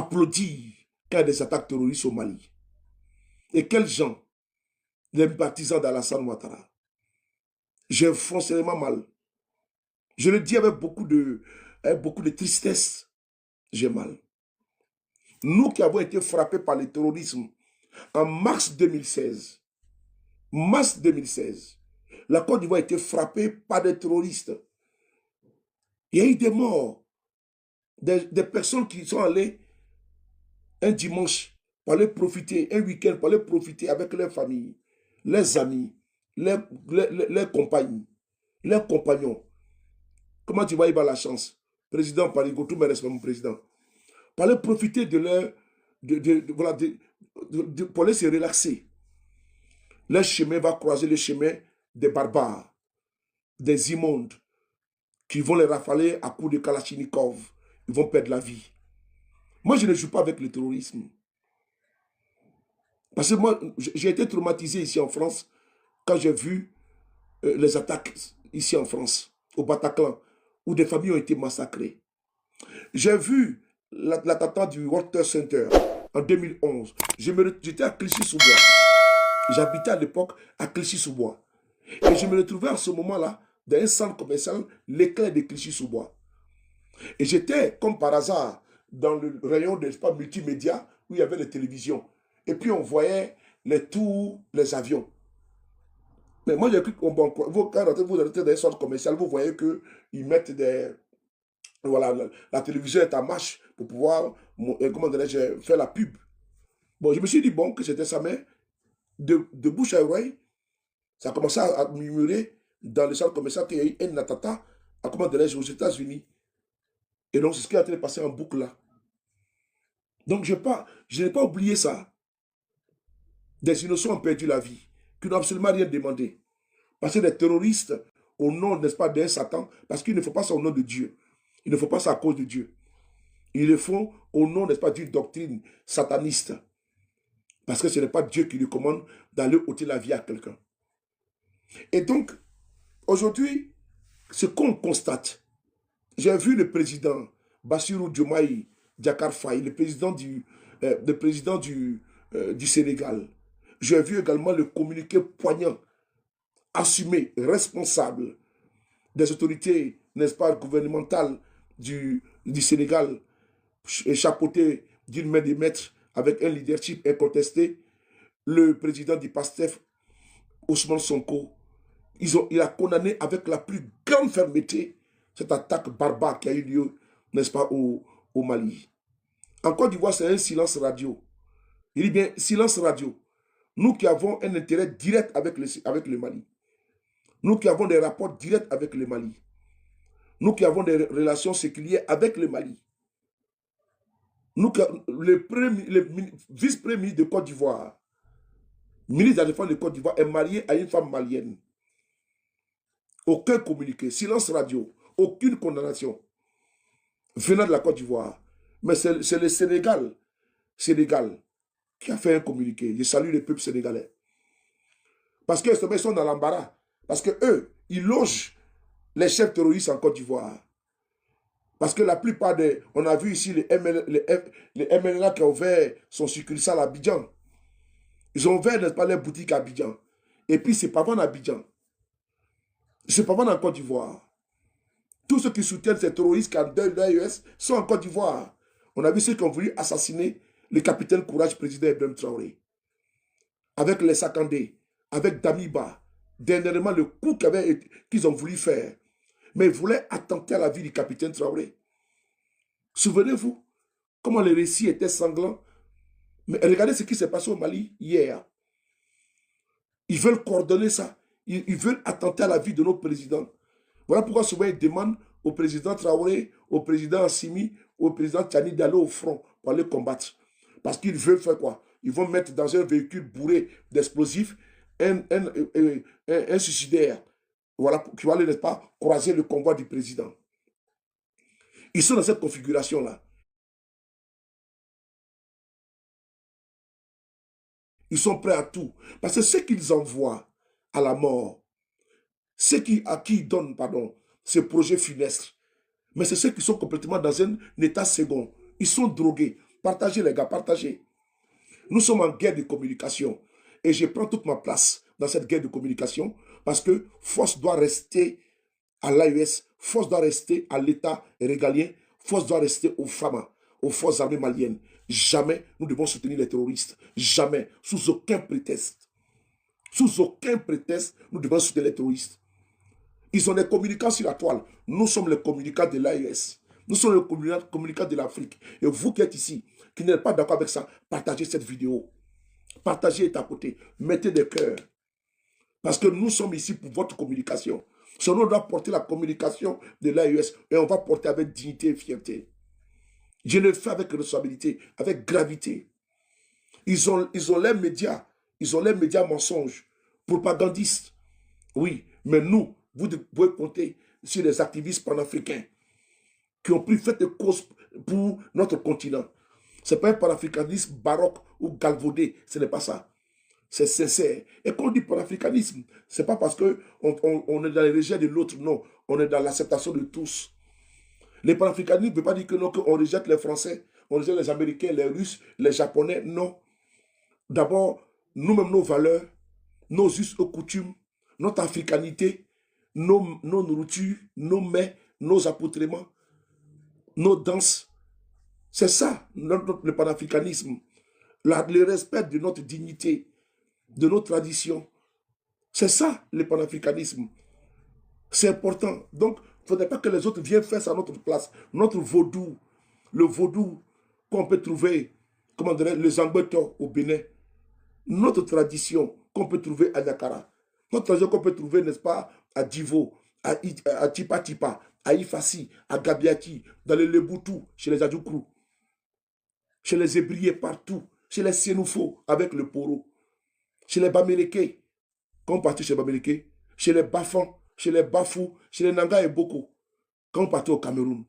applaudir quand il y a des attaques terroristes au Mali. Et quels gens, les partisans d'Alassane Ouattara. J'ai foncièrement mal. Je le dis avec beaucoup de tristesse. J'ai mal. Nous qui avons été frappés par le terrorisme en mars 2016, la Côte d'Ivoire a été frappée par des terroristes. Il y a eu des morts, des personnes qui sont allées un dimanche pour aller profiter, un week-end pour aller profiter avec leurs familles, leurs amis, leurs compagnes, leurs compagnons. Comment tu vois, il va la chance? Président Parigo, tout mes respects, mon président. Pour aller profiter de leur... voilà, pour aller se relaxer. Leur chemin va croiser le chemin des barbares, des immondes, qui vont les rafaler à coups de Kalachnikov. Ils vont perdre la vie. Moi, je ne joue pas avec le terrorisme. Parce que moi, j'ai été traumatisé ici en France quand j'ai vu les attaques ici en France, au Bataclan, où des familles ont été massacrées. J'ai vu l'attentat du Walter Center en 2011. J'étais à Clichy-sous-Bois. J'habitais à l'époque à Clichy-sous-Bois. Et je me retrouvais à ce moment-là dans un centre commercial, l'éclair de Clichy-sous-Bois. Et j'étais, comme par hasard, dans le rayon de l'espace multimédia où il y avait les télévisions. Et puis on voyait les tours, les avions. Mais moi j'ai cru qu'on quand vous rentrez dans un centre commercial, vous voyez qu'ils mettent des... Voilà, la télévision est en marche pour pouvoir, comment dirais-je, faire la pub. Bon, je me suis dit, bon, que c'était ça, mais de bouche à oreille, ça a commencé à murmurer dans le centre commercial qu'il y a eu un attentat, à comment dirais-je, aux États-Unis. Et donc, c'est ce qui a été passé en boucle là. Donc, je n'ai pas oublié ça. Des innocents ont perdu la vie, qui n'ont absolument rien demandé. Parce que des terroristes, au nom, n'est-ce pas, d'un Satan, parce qu'il ne faut pas ça au nom de Dieu. Il ne faut pas ça à cause de Dieu. Ils le font au nom, n'est-ce pas, d'une doctrine sataniste. Parce que ce n'est pas Dieu qui lui commande d'aller ôter la vie à quelqu'un. Et donc, aujourd'hui, ce qu'on constate, j'ai vu le président Bassirou Diomaye Diakhar Faye, le président du Sénégal. J'ai vu également le communiqué poignant, assumé, responsable des autorités, n'est-ce pas, gouvernementales du Sénégal, chapeauté d'une main de maître avec un leadership incontesté. Le président du PASTEF, Ousmane Sonko, il a condamné avec la plus grande fermeté cette attaque barbare qui a eu lieu, n'est-ce pas, au Mali. En Côte d'Ivoire, c'est un silence radio. Il dit bien silence radio. Nous qui avons un intérêt direct avec le Mali. Nous qui avons des rapports directs avec le Mali. Nous qui avons des relations séculières avec le Mali. Nous, le vice-premier ministre de Côte d'Ivoire, ministre de la Défense de Côte d'Ivoire, est marié à une femme malienne. Aucun communiqué, silence radio, aucune condamnation venant de la Côte d'Ivoire. Mais c'est le Sénégal qui a fait un communiqué. Je salue le peuple sénégalais. Parce qu'ils sont dans l'embarras. Parce qu'eux, ils logent les chefs terroristes en Côte d'Ivoire. Parce que la plupart des... On a vu ici les MLNA qui ont ouvert son succursale à Abidjan. Ils ont ouvert, n'est-ce pas, les boutiques à Abidjan. Et puis c'est pas en Abidjan. C'est pas en Côte d'Ivoire. Tous ceux qui soutiennent ces terroristes qui ont de l'AES sont en Côte d'Ivoire. On a vu ceux qui ont voulu assassiner le capitaine Courage, président Ibrahim Traoré. Avec les Sakandé, avec Damiba. Dernièrement, le coup qu'ils ont voulu faire. Mais ils voulaient attenter à la vie du capitaine Traoré. Souvenez-vous comment les récits étaient sanglants. Mais regardez ce qui s'est passé au Mali hier. Ils veulent coordonner ça. Ils veulent attenter à la vie de nos présidents. Voilà pourquoi souvent ils demandent au président Traoré, au président Assimi, au président Tchani d'aller au front pour aller combattre. Parce qu'ils veulent faire quoi? Ils vont mettre dans un véhicule bourré d'explosifs un suicidaire. Voilà, qui va aller, n'est-ce pas, croiser le convoi du président. Ils sont dans cette configuration-là. Ils sont prêts à tout. Parce que ceux qu'ils envoient à la mort, à qui ils donnent, pardon, ce projet funeste, mais c'est ceux qui sont complètement dans un état second. Ils sont drogués. Partagez les gars, partagez. Nous sommes en guerre de communication. Et je prends toute ma place dans cette guerre de communication parce que force doit rester à l'AES, force doit rester à l'État régalien, force doit rester aux femmes, aux forces armées maliennes. Jamais nous devons soutenir les terroristes. Jamais, sous aucun prétexte. Sous aucun prétexte, nous devons soutenir les terroristes. Ils ont des communicants sur la toile. Nous sommes les communicants de l'AES. Nous sommes les communicants de l'Afrique. Et vous qui êtes ici, qui n'êtes pas d'accord avec ça, partagez cette vidéo. Partagez et à côté. Mettez des cœurs. Parce que nous sommes ici pour votre communication. Sinon, on doit porter la communication de l'AES et on va porter avec dignité et fierté. Je le fais avec responsabilité, avec gravité. Ils ont les médias. Ils ont les médias mensonges, propagandistes. Oui, mais nous, vous pouvez compter sur les activistes panafricains qui ont pris fait de cause pour notre continent. Ce n'est pas un panafricanisme baroque ou galvaudé, ce n'est pas ça. C'est sincère. Et quand on dit panafricanisme, ce n'est pas parce qu'on est dans les régions de l'autre, non. On est dans l'acceptation de tous. Les panafricanistes ne veut pas dire que non, qu'on rejette les Français, on rejette les Américains, les Russes, les Japonais, non. D'abord, nous-mêmes, nos valeurs, nos us et coutumes, notre africanité, nos nourritures, nos mets, nos accoutrements, nos danses. C'est ça, le panafricanisme. Le respect de notre dignité, de nos traditions. C'est ça, le panafricanisme. C'est important. Donc, il ne faudrait pas que les autres viennent faire ça à notre place. Notre vaudou, le vaudou qu'on peut trouver, comment dirais-je, les Angbeto au Bénin. Notre tradition qu'on peut trouver à Yakara. Notre tradition qu'on peut trouver, n'est-ce pas, à Divo, à Tipa Tipa, à Ifassi, à Gabiaki, dans les Leboutou, chez les Adjoukrou, chez les Ébriés partout, chez les Sénoufo avec le Poro, chez les Baméleke, quand on partit chez les Baméleke, chez les Bafan, chez les Bafou, chez les Nanga et Boko, quand on partait au Cameroun,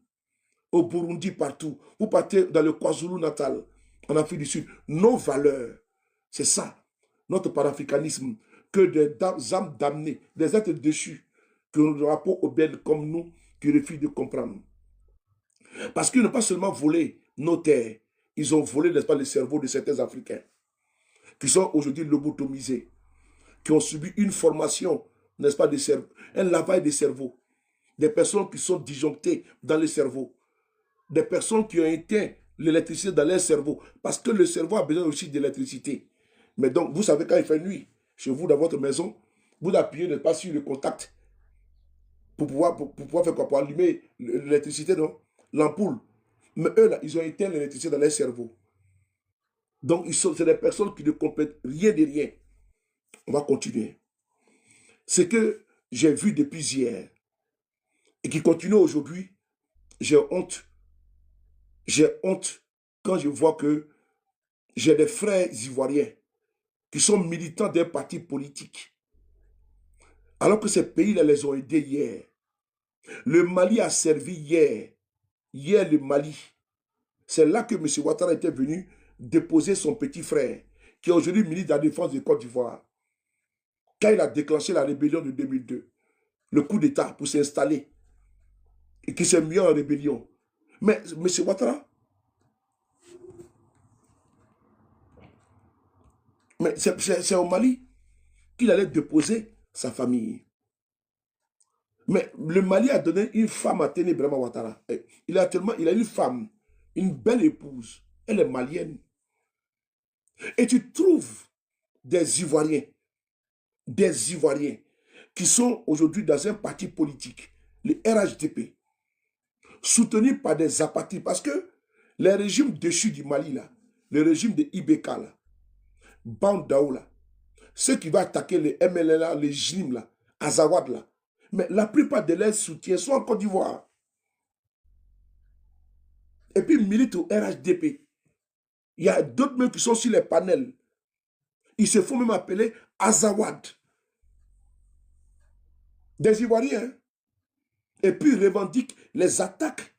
au Burundi partout, vous partez dans le KwaZulu Natal, en Afrique du Sud, nos valeurs, c'est ça, notre panafricanisme, que des âmes damnées, des êtres déchus, que nous rapport aux belles comme nous, qui refusent de comprendre. Parce qu'ils n'ont pas seulement volé nos terres, ils ont volé, n'est-ce pas, le cerveau de certains Africains, qui sont aujourd'hui lobotomisés, qui ont subi une formation, n'est-ce pas, de cerveau, un lavage des cerveaux, des personnes qui sont disjonctées dans le cerveau, des personnes qui ont éteint l'électricité dans leur cerveau, parce que le cerveau a besoin aussi d'électricité. Mais donc, vous savez, quand il fait nuit, chez vous, dans votre maison, vous appuyez, n'est-ce pas, sur le contact, pour pouvoir faire quoi, pour allumer l'électricité, non, l'ampoule. Mais eux, là, ils ont éteint l'électricité dans leur cerveau. Donc, c'est des personnes qui ne comprennent rien de rien. On va continuer. Ce que j'ai vu depuis hier et qui continue aujourd'hui, j'ai honte. J'ai honte quand je vois que j'ai des frères ivoiriens qui sont militants d'un parti politique, alors que ces pays-là les ont aidés hier. Le Mali a servi hier. Hier, le Mali. C'est là que M. Ouattara était venu déposer son petit frère, qui est aujourd'hui ministre de la Défense de Côte d'Ivoire, quand il a déclenché la rébellion de 2002, le coup d'État pour s'installer, et qui s'est mis en rébellion. Mais M. Ouattara, c'est au Mali qu'il allait déposer sa famille. Mais le Mali a donné une femme à Téné Brahma Ouattara. Il a une femme, une belle épouse. Elle est malienne. Et tu trouves des Ivoiriens qui sont aujourd'hui dans un parti politique, le RHDP, soutenus par des apatrides. Parce que les régimes déchus du Mali, là, le régime de Ibeka, là, Bandaou, là, ceux qui vont attaquer les MLLA, les JIM, là, Azawad, là, mais la plupart de leurs soutiens sont en Côte d'Ivoire. Et puis, ils militent au RHDP. Il y a d'autres même qui sont sur les panels. Ils se font même appeler Azawad. Des Ivoiriens. Hein? Et puis, ils revendiquent les attaques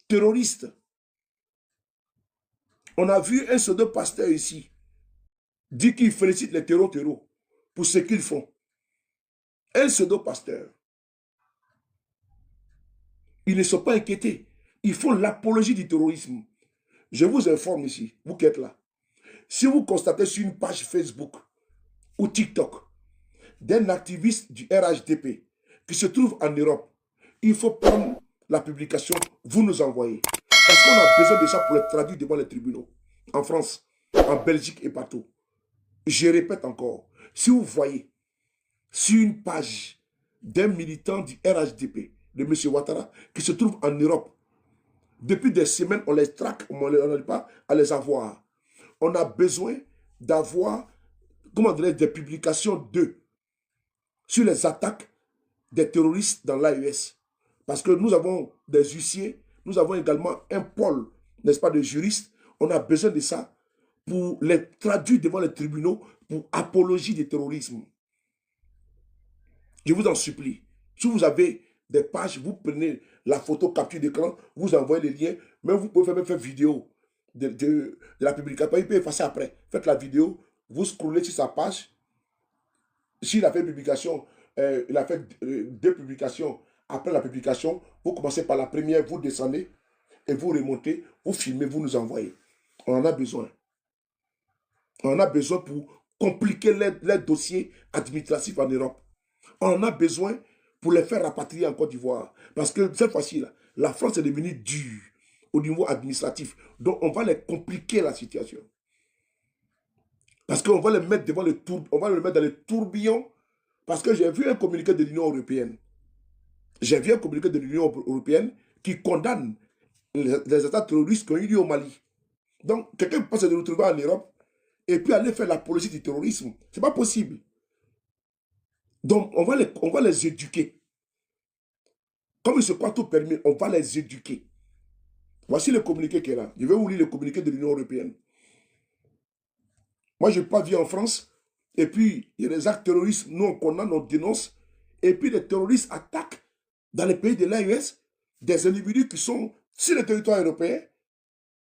terroristes. On a vu un pseudo-pasteur ici dire qu'il félicite les terreaux pour ce qu'ils font. Un pseudo-pasteur. Ils ne sont pas inquiétés. Ils font l'apologie du terrorisme. Je vous informe ici, vous qui êtes là. Si vous constatez sur une page Facebook ou TikTok d'un activiste du RHDP qui se trouve en Europe, il faut prendre la publication, vous nous envoyez. Parce qu'on a besoin de ça pour le traduire devant les tribunaux. En France, en Belgique et partout. Je répète encore, si vous voyez sur une page d'un militant du RHDP, de M. Ouattara, qui se trouve en Europe, depuis des semaines, on les traque, on n'arrive pas à les avoir. On a besoin d'avoir, comment dirais-je, des publications d'eux sur les attaques des terroristes dans l'AES. Parce que nous avons des huissiers, nous avons également un pôle, n'est-ce pas, de juristes. On a besoin de ça pour les traduire devant les tribunaux pour apologie du terrorisme. Je vous en supplie. Si vous avez des pages, vous prenez la photo capture d'écran, vous envoyez les liens, mais vous pouvez même faire vidéo de la publication. Il peut effacer après. Faites la vidéo, vous scrollez sur sa page. S'il a fait une publication, il a fait 2 publications. Après la publication, vous commencez par la première, vous descendez et vous remontez, vous filmez, vous nous envoyez. On en a besoin. On en a besoin pour compliquer les dossiers administratifs en Europe. On en a besoin pour les faire rapatrier en Côte d'Ivoire. Parce que cette fois-ci, la France est devenue dure au niveau administratif. Donc, on va les compliquer la situation. Parce qu'on va les mettre devant le tour, on va les mettre dans les tourbillons. Parce que j'ai vu un communiqué de l'Union européenne. J'ai vu un communiqué de l'Union européenne qui condamne les attaques terroristes qui ont eu lieu au Mali. Donc, quelqu'un peut se retrouver en Europe et puis aller faire l'apologie du terrorisme. Ce n'est pas possible. Donc, on va les éduquer. Comme il se croit tout permis, on va les éduquer. Voici le communiqué qui est là. Je vais vous lire le communiqué de l'Union européenne. Moi, je n'ai pas vu en France. Et puis, il y a des actes terroristes, nous, on condamne, on dénonce. Et puis, les terroristes attaquent dans les pays de l'AES des individus qui sont sur le territoire européen,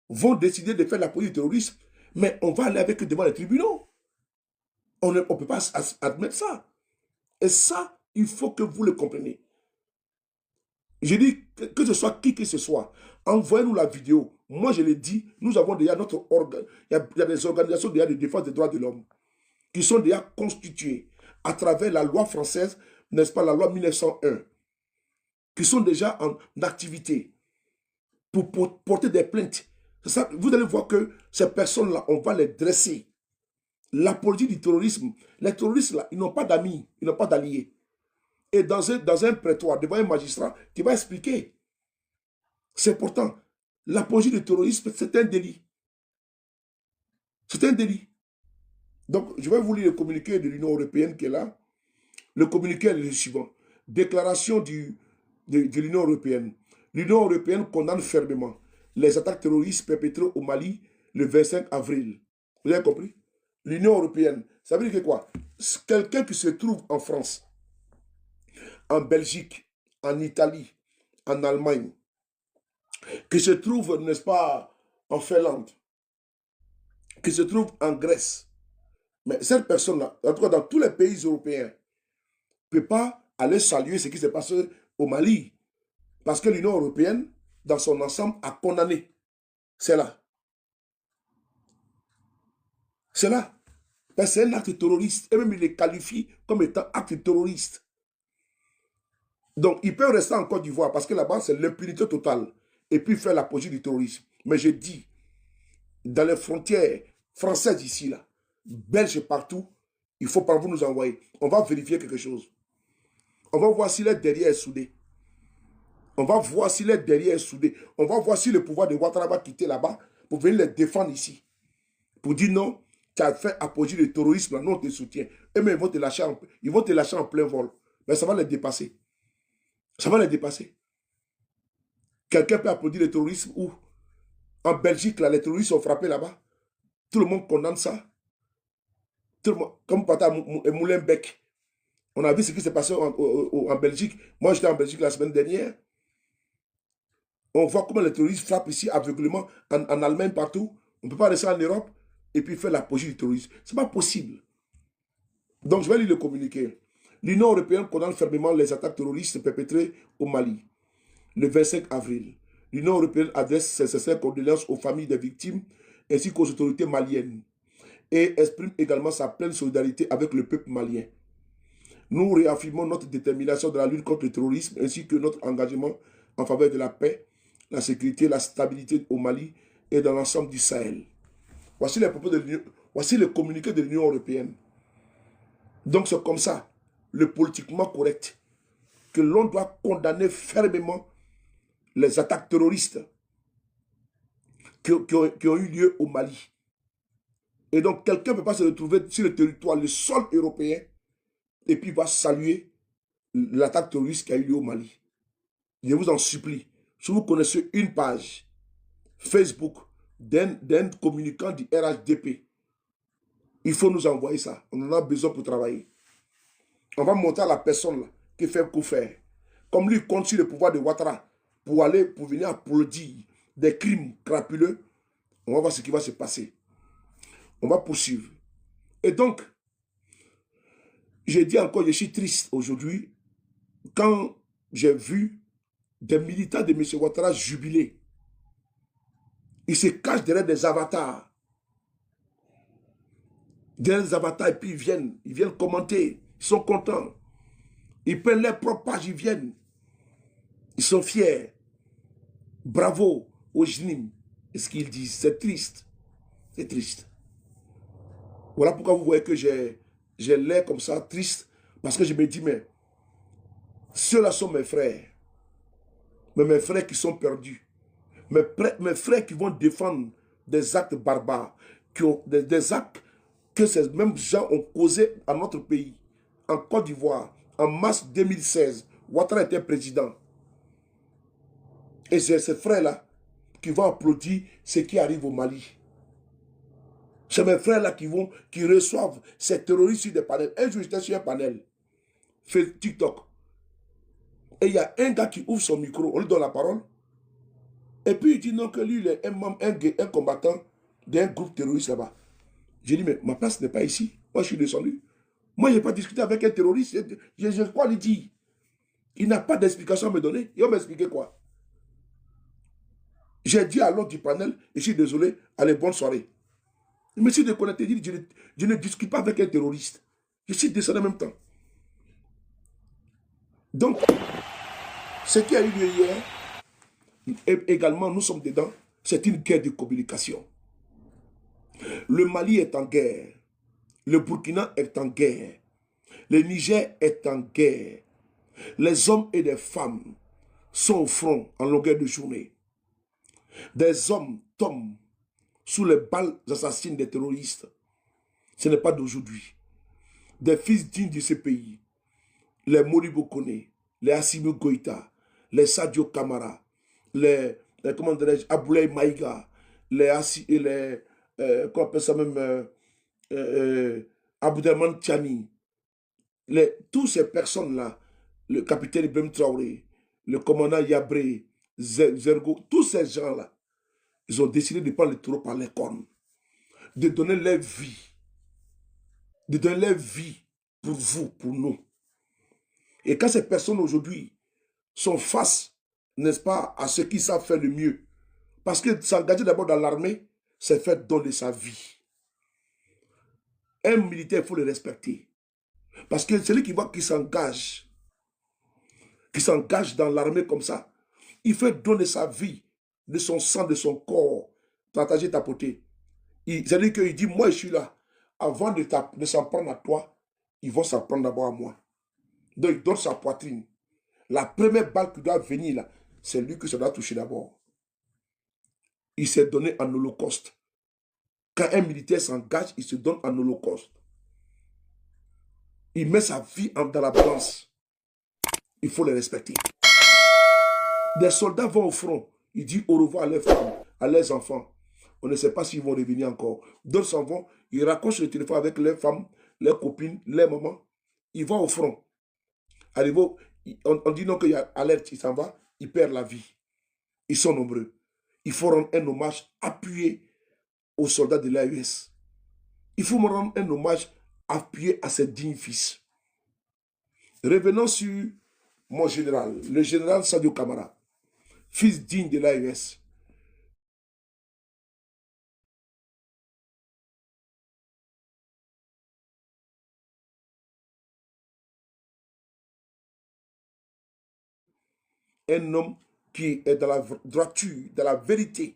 vont décider de faire la politique du terrorisme. Mais on va aller avec eux devant les tribunaux. On ne peut pas admettre ça. Et ça, il faut que vous le compreniez. Je dis que ce soit qui que ce soit, envoyez-nous la vidéo. Moi, je l'ai dit, nous avons déjà notre organe. Il y a des organisations déjà de défense des droits de l'homme qui sont déjà constituées à travers la loi française, n'est-ce pas, la loi 1901, qui sont déjà en activité pour porter des plaintes. Ça, vous allez voir que ces personnes-là, on va les dresser. L'apologie du terrorisme, les terroristes, là, ils n'ont pas d'amis, ils n'ont pas d'alliés. Et dans un prétoire, devant un magistrat, qui va expliquer. C'est important. L'apologie du terrorisme, c'est un délit. C'est un délit. Donc, je vais vous lire le communiqué de l'Union européenne qui est là. Le communiqué est le suivant. Déclaration de l'Union européenne. L'Union européenne condamne fermement les attaques terroristes perpétrées au Mali le 25 avril. Vous avez compris? L'Union européenne, ça veut dire que quoi? Quelqu'un qui se trouve en France, en Belgique, en Italie, en Allemagne, qui se trouve, n'est-ce pas, en Finlande, qui se trouve en Grèce. Mais cette personne-là, en tout cas dans tous les pays européens, ne peut pas aller saluer ce qui s'est passé au Mali. Parce que l'Union européenne, dans son ensemble, a condamné. C'est là. C'est là. C'est un acte terroriste. Et même il les qualifie comme étant acte terroriste. Donc, ils peuvent rester en Côte d'Ivoire parce que là-bas, c'est l'impunité totale. Et puis faire l'apologie du terrorisme. Mais je dis, dans les frontières françaises ici, là, belges partout, il faut par vous nous envoyer. On va vérifier quelque chose. On va voir si les derrière est soudé. On va voir si les derrière est soudé. On va voir si le pouvoir de Ouattara va quitter là-bas pour venir les défendre ici. Pour dire non, tu as fait apologie du terrorisme, non, on te soutient. Eux, mais ils vont te lâcher en plein vol. Mais ça va les dépasser. Ça va les dépasser. Quelqu'un peut applaudir le terrorisme où en Belgique, là, les terroristes sont frappés là-bas. Tout le monde condamne ça. Tout le monde, comme Pata Moulenbeek. On a vu ce qui s'est passé en Belgique. Moi, j'étais en Belgique la semaine dernière. On voit comment les terroristes frappent ici aveuglément en Allemagne, partout. On ne peut pas rester en Europe et puis faire l'apologie du terrorisme. Ce n'est pas possible. Donc, je vais lire le communiqué. L'Union européenne condamne fermement les attaques terroristes perpétrées au Mali le 25 avril. l'Union européenne adresse ses sincères condoléances aux familles des victimes ainsi qu'aux autorités maliennes et exprime également sa pleine solidarité avec le peuple malien. Nous réaffirmons notre détermination dans la lutte contre le terrorisme ainsi que notre engagement en faveur de la paix, la sécurité et la stabilité au Mali et dans l'ensemble du Sahel. Voici les propos de l'Union, voici le communiqué de l'Union européenne. Donc c'est comme ça, le politiquement correct, que l'on doit condamner fermement les attaques terroristes qui ont eu lieu au Mali. Et donc quelqu'un ne peut pas se retrouver sur le territoire, le sol européen, et puis va saluer l'attaque terroriste qui a eu lieu au Mali. Je vous en supplie, si vous connaissez une page Facebook d'un communicant du RHDP, il faut nous envoyer ça. On en a besoin pour travailler. On va montrer à la personne là, qui fait coup faire. Comme lui compte sur le pouvoir de Ouattara pour venir applaudir des crimes crapuleux, on va voir ce qui va se passer. On va poursuivre. Et donc, j'ai dit encore, je suis triste aujourd'hui quand j'ai vu des militants de M. Ouattara jubiler. Ils se cachent derrière des avatars. Derrière des avatars, et puis ils viennent commenter. Ils sont contents. Ils prennent leurs propres pages, ils viennent. Ils sont fiers. Bravo aux JNIM. Et ce qu'ils disent, c'est triste. C'est triste. Voilà pourquoi vous voyez que j'ai l'air comme ça, triste. Parce que je me dis, mais ceux-là sont mes frères. Mais mes frères qui sont perdus. Mes frères qui vont défendre des actes barbares. Des actes que ces mêmes gens ont causés à notre pays. En Côte d'Ivoire, en mars 2016, Ouattara était président. Et c'est ces frères-là qui vont applaudir ce qui arrive au Mali. C'est mes frères-là qui reçoivent ces terroristes sur des panels. Un jour, j'étais sur un panel, fait TikTok. Et il y a un gars qui ouvre son micro, on lui donne la parole. Et puis il dit non, que lui, il est un combattant d'un groupe terroriste là-bas. J'ai dit, mais ma place n'est pas ici. Moi, je suis descendu. Moi, je n'ai pas discuté avec un terroriste. Je crois lui dire. Il n'a pas d'explication à me donner. Il va m'expliquer quoi? J'ai dit à l'autre du panel, je suis désolé, allez, bonne soirée. Je me suis déconnecté, je ne discute pas avec un terroriste. Je suis descendu en même temps. Donc, ce qui a eu lieu hier, et également nous sommes dedans, c'est une guerre de communication. Le Mali est en guerre. Le Burkina est en guerre. Le Niger est en guerre. Les hommes et les femmes sont au front en longueur de journée. Des hommes tombent sous les balles assassines des terroristes. Ce n'est pas d'aujourd'hui. Des fils dignes de ce pays, les Moribo Kone, les Assimi Goïta, les Sadio Kamara, les comment dirais-je, Aboulaye Maïga, qu'on appelle ça même, Aboudelman Tchani, toutes ces personnes-là, le capitaine Ibrahim Traoré, le commandant Yabré, Zergo, tous ces gens-là, ils ont décidé de prendre le taureau par les cornes, de donner leur vie, pour vous, pour nous. Et quand ces personnes aujourd'hui sont face, n'est-ce pas, à ceux qui savent faire le mieux, parce que s'engager d'abord dans l'armée, c'est faire donner sa vie. Un militaire, il faut le respecter. Parce que celui qui s'engage dans l'armée comme ça, il fait donner sa vie, de son sang, de son corps, partager, tapoter. C'est-à-dire qu'il dit, moi je suis là. Avant de s'en prendre à toi, ils vont s'en prendre d'abord à moi. Donc il donne sa poitrine. La première balle qui doit venir là, c'est lui que ça doit toucher d'abord. Il s'est donné en holocauste. Quand un militaire s'engage, il se donne en holocauste. Il met sa vie dans la balance. Il faut le respecter. Des soldats vont au front. Ils disent au revoir à leurs femmes, à leurs enfants. On ne sait pas s'ils vont revenir encore. D'autres s'en vont. Ils raccrochent le téléphone avec leurs femmes, leurs copines, leurs mamans. Ils vont au front. On dit non qu'il y a alerte, il s'en va. Ils perdent la vie. Ils sont nombreux. Il faut rendre un hommage appuyé aux soldats de l'AES. Il faut rendre un hommage appuyé à ses dignes fils. Revenons sur mon général, le général Sadio Kamara. fils digne de l'AES. Un homme qui est dans la droiture, dans la vérité,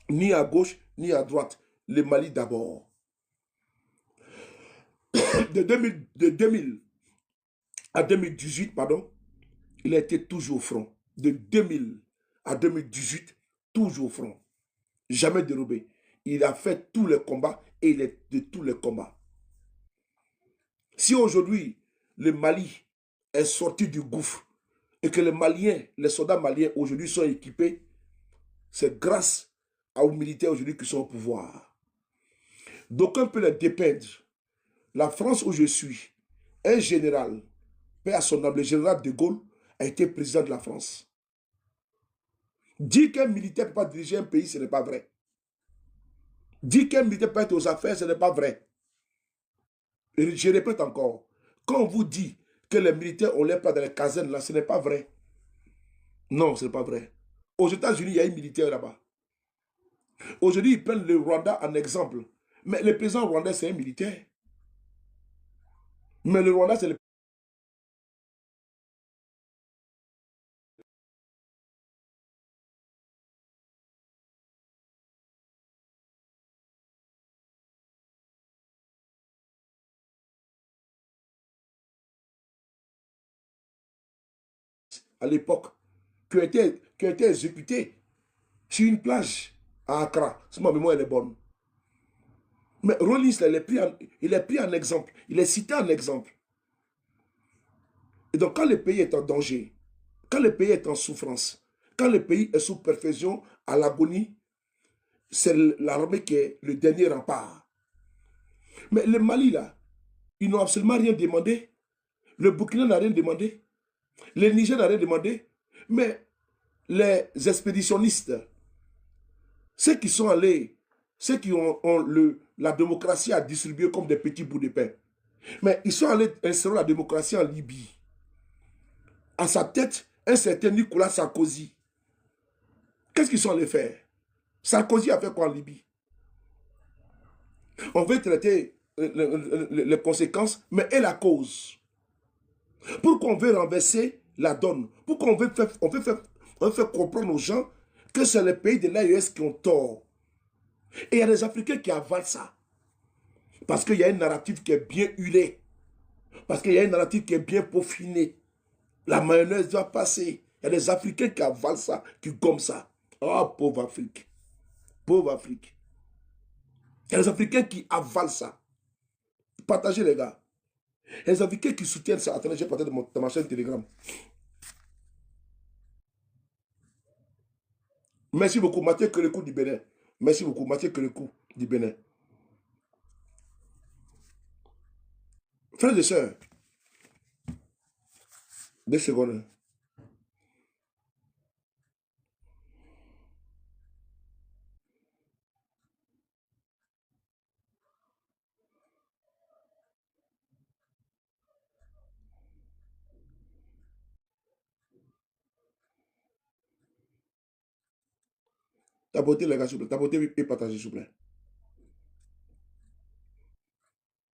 ni à gauche, ni à droite. Le Mali d'abord. De 2000 à 2018, pardon, il a été toujours au front. De 2000 à 2018, toujours au front. Jamais dérobé. Il a fait tous les combats et il est de tous les combats. Si aujourd'hui, le Mali est sorti du gouffre et que les Maliens, les soldats maliens aujourd'hui sont équipés, c'est grâce aux militaires aujourd'hui qui sont au pouvoir. D'aucuns peuvent les dépeindre. La France où je suis, un général, paix à son âme, le général de Gaulle, a été président de la France. Dire qu'un militaire ne peut pas diriger un pays, ce n'est pas vrai. Dire qu'un militaire peut être aux affaires, ce n'est pas vrai. Et je répète encore, quand on vous dit que les militaires ont l'air pas dans les casernes, là, ce n'est pas vrai. Non, ce n'est pas vrai. Aux États-Unis, il y a un militaire là-bas. Aujourd'hui, ils prennent le Rwanda en exemple. Mais le président rwandais, c'est un militaire. Mais le Rwanda, c'est le... à l'époque, qui a été exécuté sur une plage à Accra. Si ma mémoire elle est bonne. Mais Rollins, il est pris en exemple. Il est cité en exemple. Et donc, quand le pays est en danger, quand le pays est en souffrance, quand le pays est sous perfusion, à l'agonie, c'est l'armée qui est le dernier rempart. Mais le Mali, là, ils n'ont absolument rien demandé. Le Burkina n'a rien demandé. Le Niger n'a rien demandé. Mais les expéditionnistes, ceux qui sont allés, ceux qui ont la démocratie à distribuer comme des petits bouts de pain, mais ils sont allés instaurer la démocratie en Libye. À sa tête, un certain Nicolas Sarkozy. Qu'est-ce qu'ils sont allés faire? Sarkozy a fait quoi en Libye? On veut traiter les conséquences, mais et la cause? Pourquoi on veut renverser la donne? Pourquoi on veut faire comprendre aux gens que c'est les pays de l'AES qui ont tort? Et il y a des Africains qui avalent ça. Parce qu'il y a une narrative qui est bien huilée. Parce qu'il y a une narrative qui est bien peaufinée. La mayonnaise doit passer. Il y a des Africains qui avalent ça, qui gomment ça. Oh, pauvre Afrique. Pauvre Afrique. Il y a des Africains qui avalent ça. Partagez les gars. Il y a des Africains qui soutiennent ça. Attendez, j'ai partagé de ma chaîne Telegram. Merci beaucoup, Mathieu Kerekou du Bénin. Merci beaucoup, Mathieu Kerekou du Bénin. Frères et sœurs, 2 secondes. Tapotez les gars, s'il vous plaît. Tapotez et partagez, s'il vous plaît.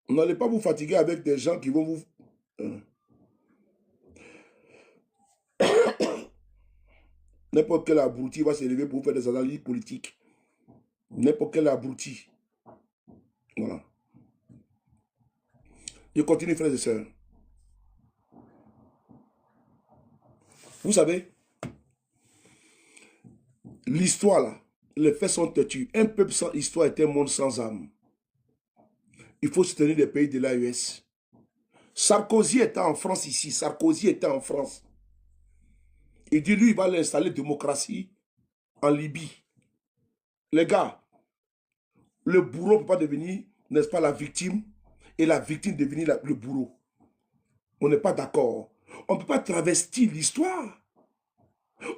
N'allez pas vous fatiguer avec des gens qui vont vous... N'importe quel abruti va s'élever pour faire des analyses politiques. N'importe quel abruti. Voilà. Je continue, frères et sœurs. Vous savez, l'histoire là, les faits sont têtus. Un peuple sans histoire est un monde sans âme. Il faut soutenir les pays de l'AES. Sarkozy était en France ici. Sarkozy était en France. Il dit, lui, il va l'installer démocratie en Libye. Les gars, le bourreau ne peut pas devenir, n'est-ce pas, la victime, et la victime devenir le bourreau. On n'est pas d'accord. On ne peut pas travestir l'histoire.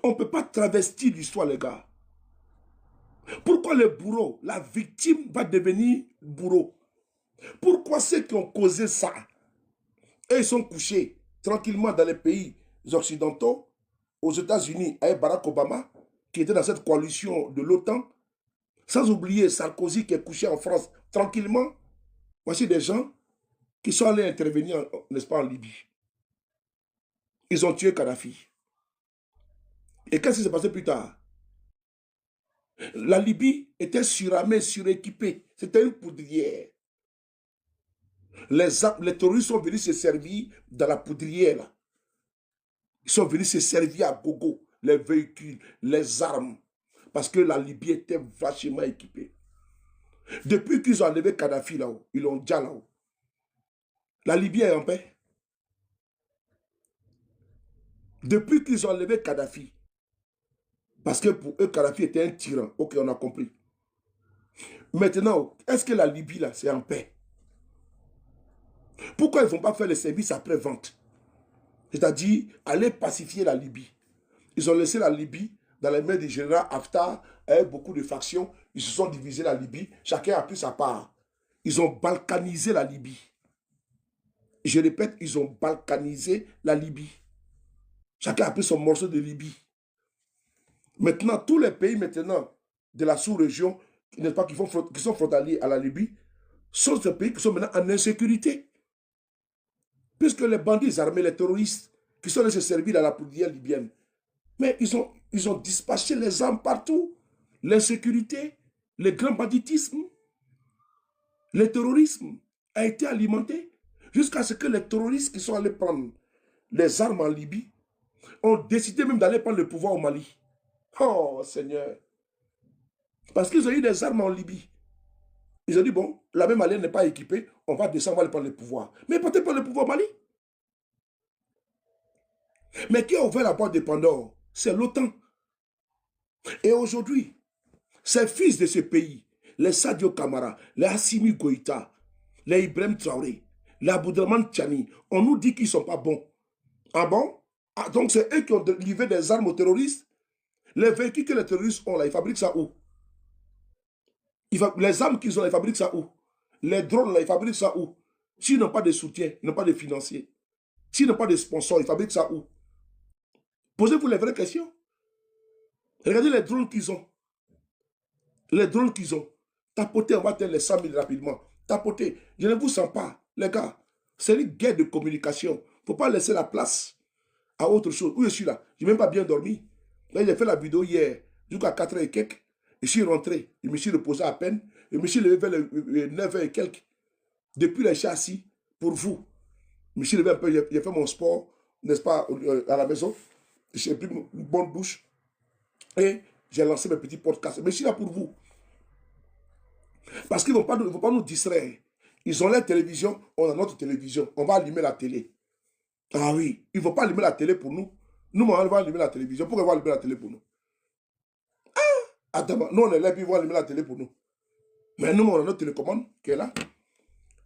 On ne peut pas travestir l'histoire, les gars. Pourquoi le bourreau, la victime va devenir bourreau? Pourquoi ceux qui ont causé ça, et ils sont couchés tranquillement dans les pays occidentaux, aux États-Unis avec Barack Obama, qui était dans cette coalition de l'OTAN, sans oublier Sarkozy qui est couché en France tranquillement. Voici des gens qui sont allés intervenir, n'est-ce pas, en Libye. Ils ont tué Kadhafi. Et qu'est-ce qui s'est passé plus tard? La Libye était suramée, suréquipée. C'était une poudrière. Les terroristes sont venus se servir dans la poudrière. Là. Ils sont venus se servir à gogo. Les véhicules, les armes. Parce que la Libye était vachement équipée. Depuis qu'ils ont enlevé Kadhafi là-haut, ils l'ont déjà là-haut. La Libye est en paix. Depuis qu'ils ont enlevé Kadhafi, parce que pour eux, Kadhafi était un tyran. Ok, on a compris. Maintenant, est-ce que la Libye, là, c'est en paix? Pourquoi ils ne vont pas faire le service après-vente? C'est-à-dire, aller pacifier la Libye. Ils ont laissé la Libye dans les mains du général Haftar, avec beaucoup de factions. Ils se sont divisés la Libye. Chacun a pris sa part. Ils ont balkanisé la Libye. Je répète, ils ont balkanisé la Libye. Chacun a pris son morceau de Libye. Maintenant, tous les pays maintenant de la sous-région, n'est-ce pas, qui sont frontaliers à la Libye, sont ces pays qui sont maintenant en insécurité. Puisque les bandits armés, les terroristes, qui sont allés se servir dans la poudrière libyenne, mais ils ont dispatché les armes partout. L'insécurité, le grand banditisme, le terrorisme a été alimenté jusqu'à ce que les terroristes qui sont allés prendre les armes en Libye ont décidé même d'aller prendre le pouvoir au Mali. Oh Seigneur. Parce qu'ils ont eu des armes en Libye. Ils ont dit, bon, la même Malienne n'est pas équipée, on va descendre, on va aller prendre le pouvoir. Mais peut-être pas le pouvoir au Mali. Mais qui a ouvert la porte de Pandore? C'est l'OTAN. Et aujourd'hui, ces fils de ce pays, les Sadio Kamara, les Assimi Goïta, les Ibrahim Traoré, les Aboudraman Tchani, on nous dit qu'ils ne sont pas bons. Ah bon? Ah, donc c'est eux qui ont livré des armes aux terroristes? Les véhicules que les terroristes ont là, ils fabriquent ça où? Les armes qu'ils ont, ils fabriquent ça où? Les drones là, ils fabriquent ça où? S'ils n'ont pas de soutien, ils n'ont pas de financiers. S'ils n'ont pas de sponsors, ils fabriquent ça où? Posez-vous les vraies questions. Regardez les drones qu'ils ont. Les drones qu'ils ont. Tapotez, on va atteindre les 100 000 rapidement. Tapotez. Je ne vous sens pas, les gars. C'est une guerre de communication. Il ne faut pas laisser la place à autre chose. Où je suis là? Je n'ai même pas bien dormi. Là, j'ai fait la vidéo hier, jusqu'à 4 h et quelques. Je suis rentré. Je me suis reposé à peine. Je me suis levé vers les 9 h et quelques. Depuis les châssis, pour vous. Je me suis levé un peu. J'ai fait mon sport, n'est-ce pas, à la maison. J'ai pris une bonne douche. Et j'ai lancé mes petits podcasts. Mais je suis là pour vous. Parce qu'ils ne vont pas nous distraire. Ils ont leur télévision, on a notre télévision. On va allumer la télé. Ah oui, ils ne vont pas allumer la télé pour nous. Nous, on va allumer la télévision. Pourquoi ils vont allumer la télé pour nous? Attends, nous, on est là, puis ils vont allumer la télé pour nous. Mais nous, on a notre télécommande qui est là.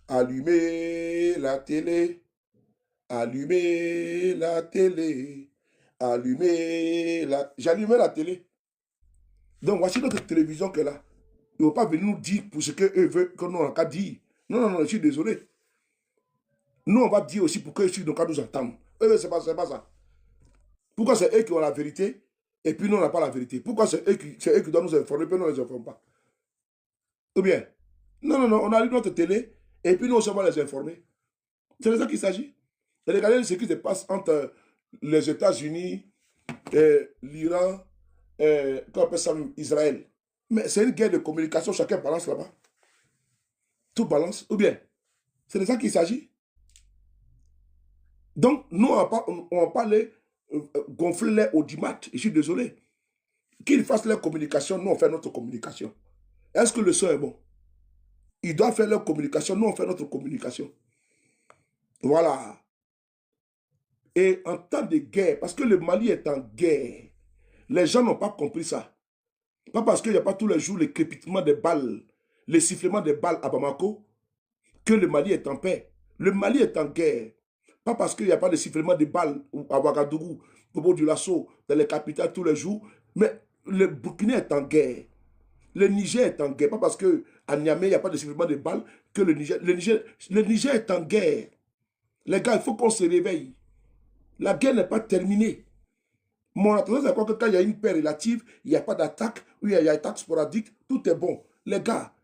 Allumer la télé. Allumer la télé. Allumer la... J'ai allumé la télé. Donc, voici notre télévision qui est là. Ils ne vont pas venir nous dire pour ce qu'eux veulent que nous, on a qu'à dire. Non, non, non, je suis désolé. Nous, on va dire aussi pour que ceux qui nous entendent. C'est pas ça. Pourquoi c'est eux qui ont la vérité et puis nous, on n'a pas la vérité? Pourquoi c'est eux qui doivent nous informer et puis nous, on ne les informe pas? Ou bien, non, non, non, on allume notre télé et puis nous, on va les informer. C'est de ça qu'il s'agit. Et regardez ce qui se passe entre les États-Unis, l'Iran, comment on appelle ça, Israël. Mais c'est une guerre de communication, chacun balance là-bas. Tout balance. Ou bien, c'est de ça qu'il s'agit. Donc, nous, on va pas les gonfler les audimat. Je suis désolé. Qu'ils fassent leur communication, nous, on fait notre communication. Est-ce que le son est bon? Ils doivent faire leur communication, nous, on fait notre communication. Voilà. Et en temps de guerre, parce que le Mali est en guerre, les gens n'ont pas compris ça. Pas parce qu'il n'y a pas tous les jours les crépitements des balles, les sifflements des balles à Bamako, que le Mali est en paix. Le Mali est en guerre. Pas parce qu'il n'y a pas de sifflement de balles à Ouagadougou, au bord du Lasso, dans les capitales tous les jours, mais le Burkina est en guerre. Le Niger est en guerre. Pas parce qu'à Niamey, il n'y a pas de sifflement de balles que le Niger est en guerre. Les gars, il faut qu'on se réveille. La guerre n'est pas terminée. Mon tendance à croire que quand il y a une paix relative, il n'y a pas d'attaque, ou il y a attaque sporadique, tout est bon. Les gars,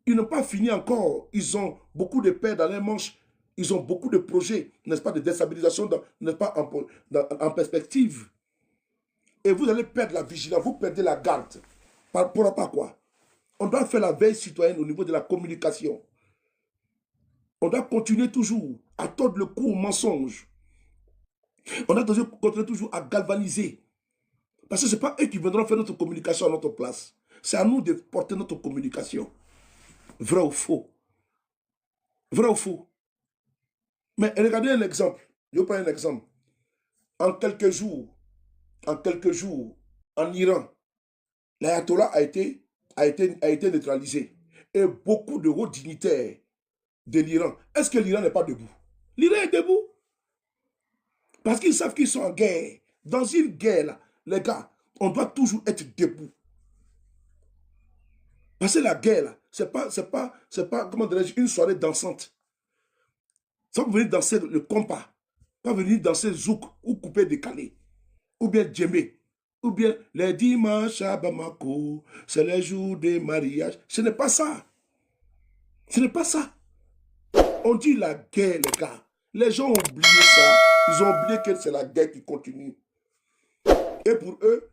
ils n'ont pas fini encore. Ils ont beaucoup de paix dans les manches. Ils ont beaucoup de projets, n'est-ce pas, de déstabilisation, n'est-ce pas, en perspective. Et vous allez perdre la vigilance, vous perdez la garde. Par rapport à quoi? On doit faire la veille citoyenne au niveau de la communication. On doit continuer toujours à tordre le cou au mensonge. On doit continuer toujours à galvaniser. Parce que ce n'est pas eux qui viendront faire notre communication à notre place. C'est à nous de porter notre communication. Vrai ou faux? Vrai ou faux? Mais regardez un exemple. Je vous prends un exemple. En quelques jours, en Iran, l'ayatollah a été neutralisé. Et beaucoup de hauts dignitaires de l'Iran. Est-ce que l'Iran n'est pas debout? L'Iran est debout. Parce qu'ils savent qu'ils sont en guerre. Dans une guerre, là, les gars, on doit toujours être debout. Parce que la guerre, là, c'est pas, comment dirais-je, une soirée dansante. Ça va venir danser le compas, pas venir danser zouk ou couper décalé, ou bien djembé, ou bien les dimanches à Bamako, c'est les jours des mariages. Ce n'est pas ça. Ce n'est pas ça. On dit la guerre, les gars. Les gens ont oublié ça. Ils ont oublié que c'est la guerre qui continue. Et pour eux,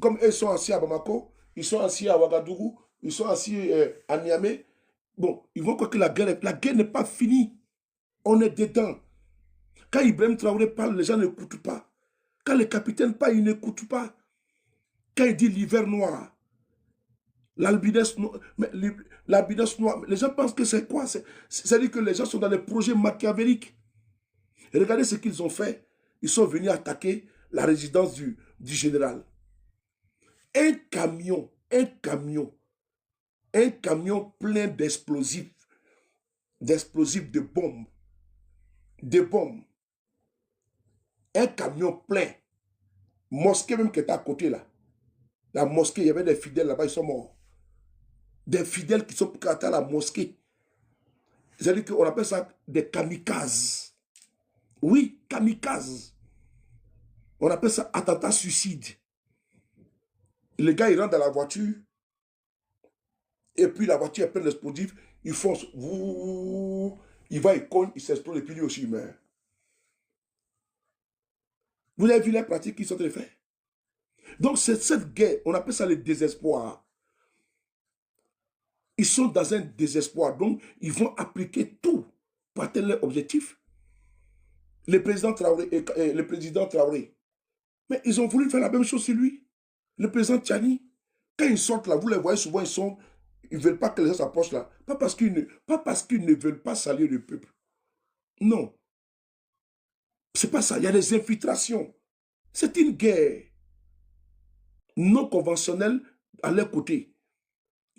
comme eux sont assis à Bamako, ils sont assis à Ouagadougou, ils sont assis à Niamey, bon, ils vont croire que la guerre n'est pas finie. On est dedans. Quand Ibrahim Traoré parle, les gens n'écoutent pas. Quand le capitaine parle, ils n'écoutent pas. Quand il dit l'hiver noir, l'albinès noir, les gens pensent que c'est quoi? C'est-à-dire que les gens sont dans des projets machiavéliques. Et regardez ce qu'ils ont fait. Ils sont venus attaquer la résidence du général. Un camion plein d'explosifs, de bombes. Un camion plein. Mosquée même qui était à côté là. La mosquée, il y avait des fidèles là-bas, ils sont morts. Des fidèles qui sont à la mosquée. C'est-à-dire qu'on appelle ça des kamikazes. Oui, kamikazes. On appelle ça attentat suicide. Les gars, ils rentrent dans la voiture. Et puis la voiture est pleine d'explosifs. Ils foncent. Il va, il cogne, il s'explose et puis lui aussi il meurt. Vous avez vu les pratiques qu'ils sont en train de faire? Donc c'est cette guerre, on appelle ça le désespoir. Ils sont dans un désespoir. Donc ils vont appliquer tout pour atteindre leur objectif. Le président Traoré, mais ils ont voulu faire la même chose sur lui. Le président Tchani, quand ils sortent là, vous les voyez souvent, ils ne veulent pas que les gens s'approchent là. Pas parce qu'ils ne veulent pas saluer le peuple. Non. C'est pas ça. Il y a des infiltrations. C'est une guerre non conventionnelle à leur côté.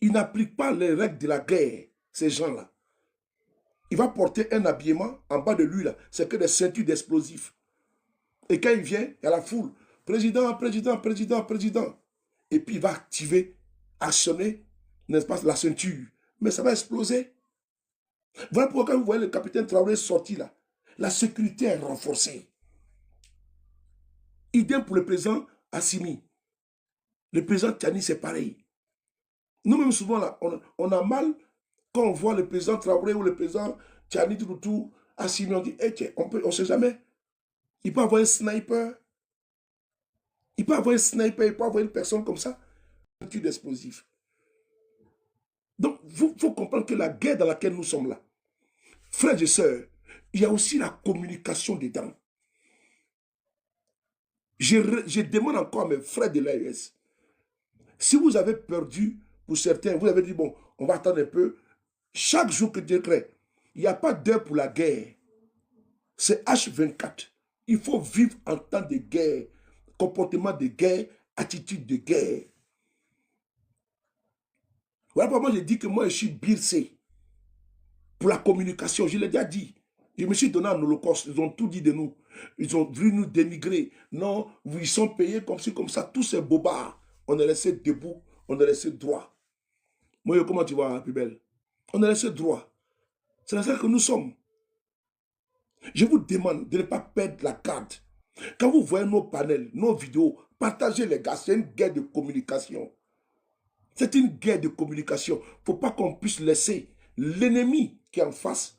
Ils n'appliquent pas les règles de la guerre, ces gens-là. Il va porter un habillement en bas de lui, là. C'est que des ceintures d'explosifs. Et quand il vient, il y a la foule. Président. Et puis il va actionner, n'est-ce pas, la ceinture. Mais ça va exploser. Voilà pourquoi quand vous voyez le capitaine Traoré sorti là, la sécurité est renforcée. Idem pour le président Assimi. Le président Tchani, c'est pareil. Nous-mêmes, souvent, là, on a mal quand on voit le président Traoré ou le président Tchani, tout, Assimi, on dit, hey, tiens, on ne sait jamais. Il peut avoir un sniper. Il peut avoir une personne comme ça. Un tube d'explosif. Donc, il faut comprendre que la guerre dans laquelle nous sommes là, frères et sœurs, il y a aussi la communication dedans. Je demande encore à mes frères de l'AES, si vous avez perdu, pour certains, vous avez dit, bon, on va attendre un peu. Chaque jour que Dieu crée, il n'y a pas d'heure pour la guerre. C'est H24. Il faut vivre en temps de guerre, comportement de guerre, attitude de guerre. Voilà pourquoi moi je dis que moi je suis bircé pour la communication. Je l'ai déjà dit. Je me suis donné en holocauste. Ils ont tout dit de nous. Ils ont voulu nous dénigrer. Non, ils sont payés comme ci, comme ça. Tous ces bobards. On est resté debout. On est resté droit. Moi, comment tu vois, plus belle? On est resté droit. C'est là que nous sommes. Je vous demande de ne pas perdre la garde. Quand vous voyez nos panels, nos vidéos, partagez les gars, c'est une guerre de communication. C'est une guerre de communication. Il ne faut pas qu'on puisse laisser l'ennemi qui est en face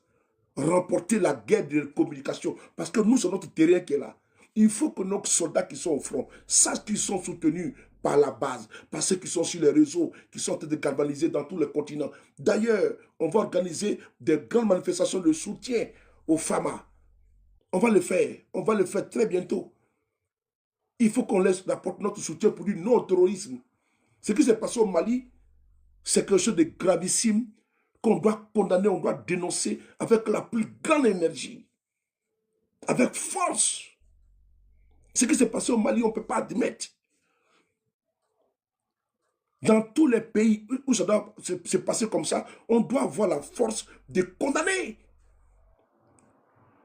remporter la guerre de communication. Parce que nous, c'est notre terrain qui est là. Il faut que nos soldats qui sont au front sachent qu'ils sont soutenus par la base, par ceux qui sont sur les réseaux, qui sont en train de galvaniser dans tous les continents. D'ailleurs, on va organiser des grandes manifestations de soutien aux femmes. On va le faire très bientôt. Il faut qu'on laisse apporter notre soutien pour dire non au terrorisme. Ce qui s'est passé au Mali, c'est quelque chose de gravissime qu'on doit condamner, on doit dénoncer avec la plus grande énergie, avec force. Ce qui s'est passé au Mali, on ne peut pas admettre. Dans tous les pays où ça doit se passer comme ça, on doit avoir la force de condamner.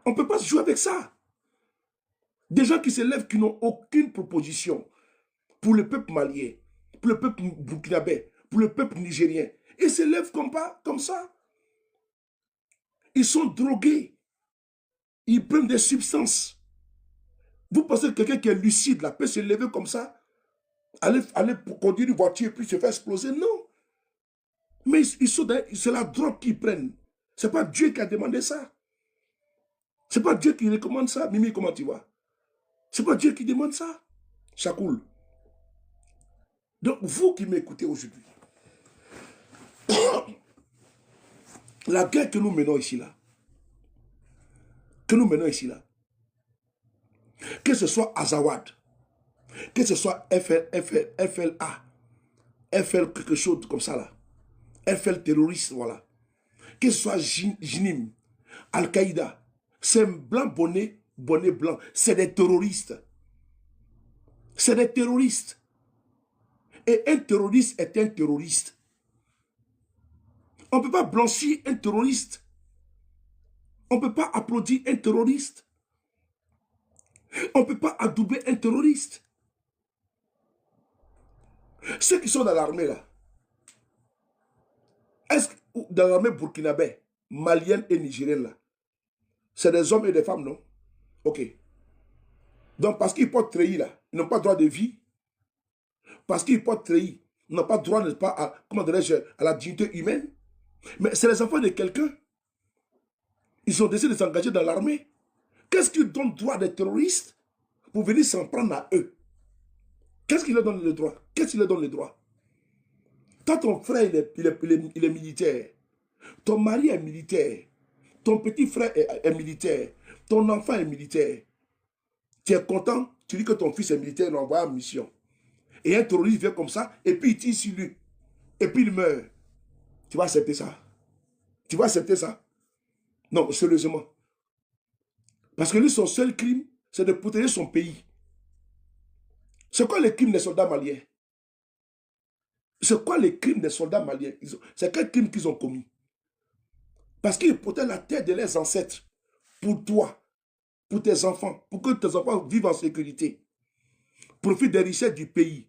On ne peut pas se jouer avec ça. Des gens qui se lèvent, qui n'ont aucune proposition pour le peuple malien, pour le peuple burkinabé, pour le peuple nigérien. Ils se lèvent comme ça. Ils sont drogués. Ils prennent des substances. Vous pensez que quelqu'un qui est lucide là, peut se lever comme ça, aller conduire une voiture et puis se faire exploser? Non. Mais c'est la drogue qu'ils prennent. Ce n'est pas Dieu qui a demandé ça. Ce n'est pas Dieu qui recommande ça. Mimi, comment tu vas? Ce n'est pas Dieu qui demande ça. Ça coule. Donc, vous qui m'écoutez aujourd'hui, la guerre que nous menons ici, là, que ce soit Azawad, que ce soit FLA, FL quelque chose comme ça, là, FL terroriste, voilà, que ce soit Jinim, Al-Qaïda, c'est blanc, bonnet blanc, c'est des terroristes. C'est des terroristes. Et un terroriste est un terroriste. On ne peut pas blanchir un terroriste. On ne peut pas applaudir un terroriste. On ne peut pas adouber un terroriste. Ceux qui sont dans l'armée là, est-ce que dans l'armée burkinabé, malienne et nigérienne là, c'est des hommes et des femmes, non? Ok. Donc parce qu'ils portent treillis là, ils n'ont pas droit de vie. Parce qu'ils portent treillis, ils n'ont pas droit, n'est-ce pas, à, comment dirais-je, à la dignité humaine. Mais c'est les enfants de quelqu'un. Ils ont décidé de s'engager dans l'armée. Qu'est-ce qui donne droit des terroristes pour venir s'en prendre à eux? Qu'est-ce qui leur donne le droit? Qu'est-ce qui leur donne le droit? Quand ton frère il est militaire, ton mari est militaire, ton petit frère est militaire, ton enfant est militaire, tu es content, tu dis que ton fils est militaire, il l'envoie en mission. Et un terroriste vient comme ça, et puis il tire sur lui, et puis il meurt. Tu vas accepter ça? Tu vas accepter ça? Non, sérieusement. Parce que lui, son seul crime, c'est de protéger son pays. C'est quoi le crime des soldats maliens? C'est quoi les crimes des soldats maliens? C'est quel crime qu'ils ont commis? Parce qu'ils protègent la terre de leurs ancêtres. Pour toi, pour tes enfants, pour que tes enfants vivent en sécurité. Profitent des richesses du pays,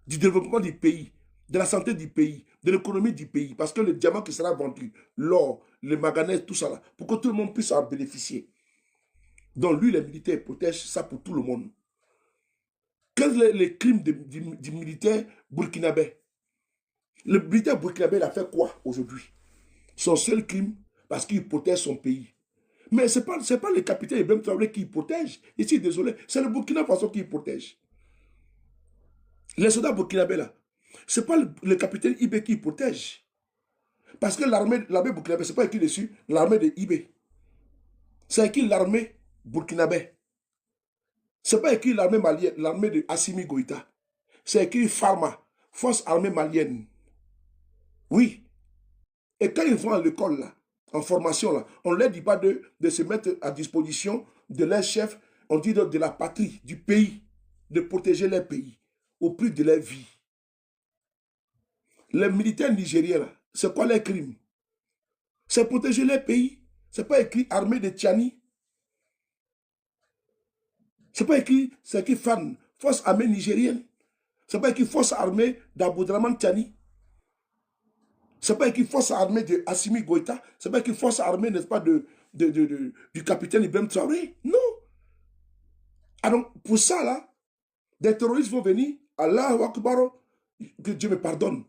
du développement du pays, de la santé du pays, de l'économie du pays. Parce que le diamant qui sera vendu, l'or, le manganèse, tout ça là, pour que tout le monde puisse en bénéficier. Donc lui, les militaires protègent ça pour tout le monde. Quels sont les crimes du militaire burkinabé? Le militaire burkinabé, il a fait quoi aujourd'hui? Son seul crime, parce qu'il protège son pays. Mais ce n'est pas le capitaine Ibrahim Traoré qui protège. Ici, désolé, c'est le Burkina Faso qui protège. Les soldats burkinabés là, ce n'est pas le capitaine Ibé qui protège. Parce que l'armée burkinabé, ce n'est pas écrit dessus l'armée de Ibé. C'est écrit l'armée burkinabé. Ce n'est pas écrit l'armée malienne, l'armée de Assimi Goïta. C'est écrit Pharma, Force armée malienne. Oui. Et quand ils vont à l'école, là, en formation, là, on ne leur dit pas de se mettre à disposition de leur chef, on dit de la patrie, du pays, de protéger leur pays, au prix de leur vie. Les militaires nigériens, c'est quoi leur crime? C'est protéger leur pays. Ce n'est pas écrit armée de Tchani. C'est pas écrit, c'est écrit FAN, Force armée nigérienne. C'est pas écrit Force armée d'Aboudraman Tchani. C'est pas écrit force armée de Assimi Goïta. C'est pas écrit force armée, n'est-ce pas, du capitaine Ibrahim Traoré. Non. Ah donc, pour ça, là, des terroristes vont venir, Allah Akbar, que Dieu me pardonne.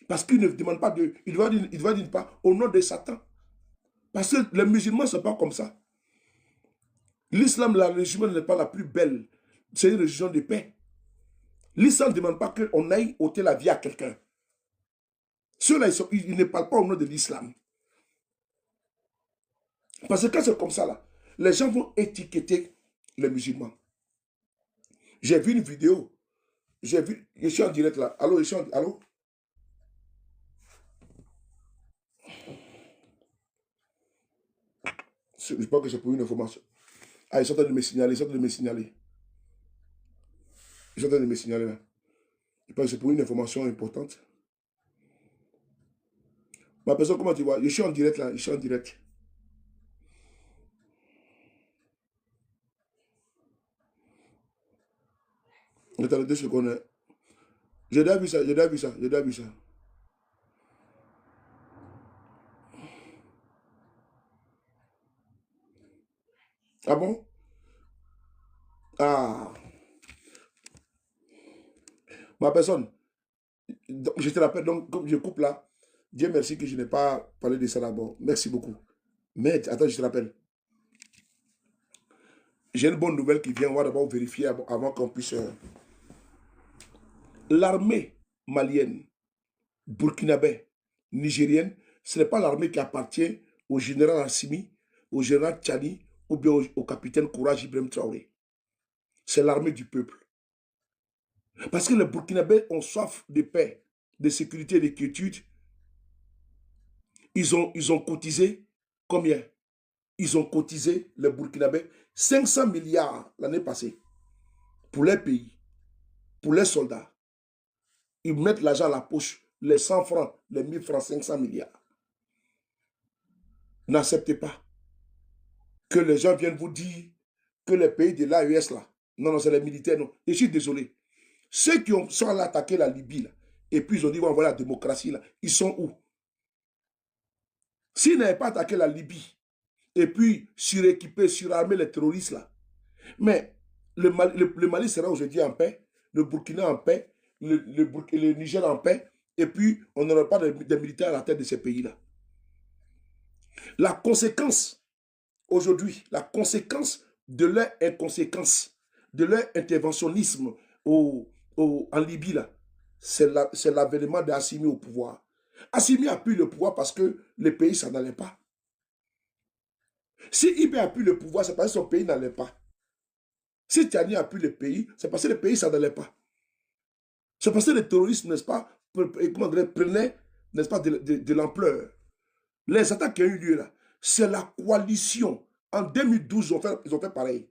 Parce qu'il ne demande pas de... Il va dire pas au nom de Satan. Parce que les musulmans ne sont pas comme ça. L'islam, la religion n'est pas la plus belle. C'est une religion de paix. L'islam ne demande pas qu'on aille ôter la vie à quelqu'un. Ceux-là, ils ne parlent pas au nom de l'islam. Parce que quand c'est comme ça, là, les gens vont étiqueter les musulmans. J'ai vu une vidéo. Je suis en direct là. Allô, allô? Je pense que c'est pour une information. Ah, ils sont en train de me signaler, ils sont en train de me signaler. Ils sont en train de me signaler là. Je pense que c'est pour une information importante. Ma personne, comment tu vois? Je suis en direct là, je suis en direct. Attendez 2 secondes. J'ai déjà vu ça, j'ai déjà vu ça, j'ai déjà vu ça. Ah bon? Ah, ma personne, donc, je te rappelle, donc, comme je coupe là, Dieu merci que je n'ai pas parlé de ça d'abord. Merci beaucoup. Mais, attends, je te rappelle. J'ai une bonne nouvelle qui vient, on va d'abord vérifier avant qu'on puisse... L'armée malienne, burkinabé, nigérienne, ce n'est pas l'armée qui appartient au général Assimi, au général Tchani ou bien au capitaine Courage Ibrahim Traoré. C'est l'armée du peuple. Parce que les Burkinabés ont soif de paix, de sécurité et de quiétude. Ils ont cotisé combien? Ils ont cotisé, les Burkinabés, 500 milliards l'année passée pour les pays, pour les soldats. Ils mettent l'argent à la poche, les 100 francs, les 1000 francs, 500 milliards. N'acceptez pas que les gens viennent vous dire que les pays de l'AES là, non, non, c'est les militaires, non. Je suis désolé. Ceux qui sont allés attaquer la Libye là, et puis ils ont dit, on va voir la démocratie là, ils sont où? S'ils n'avaient pas attaqué la Libye, et puis suréquiper, surarmer les terroristes là, mais le Mali sera aujourd'hui en paix, le Burkina en paix, le Niger en paix, et puis on n'aura pas de militaires à la tête de ces pays-là. La conséquence, aujourd'hui, la conséquence de leur inconséquence, de leur interventionnisme en Libye, là, c'est l'avènement d'Assimi au pouvoir. Assimi a pris le pouvoir parce que le pays, ça n'allait pas. Si Ibé a pris le pouvoir, c'est parce que son pays n'allait pas. Si Tiani a pris le pays, c'est parce que le pays, ça n'allait pas. C'est parce que les terroristes, n'est-ce pas, prenaient, n'est-ce pas, de l'ampleur. Les attaques qui ont eu lieu là, c'est la coalition. En 2012, ils ont fait pareil.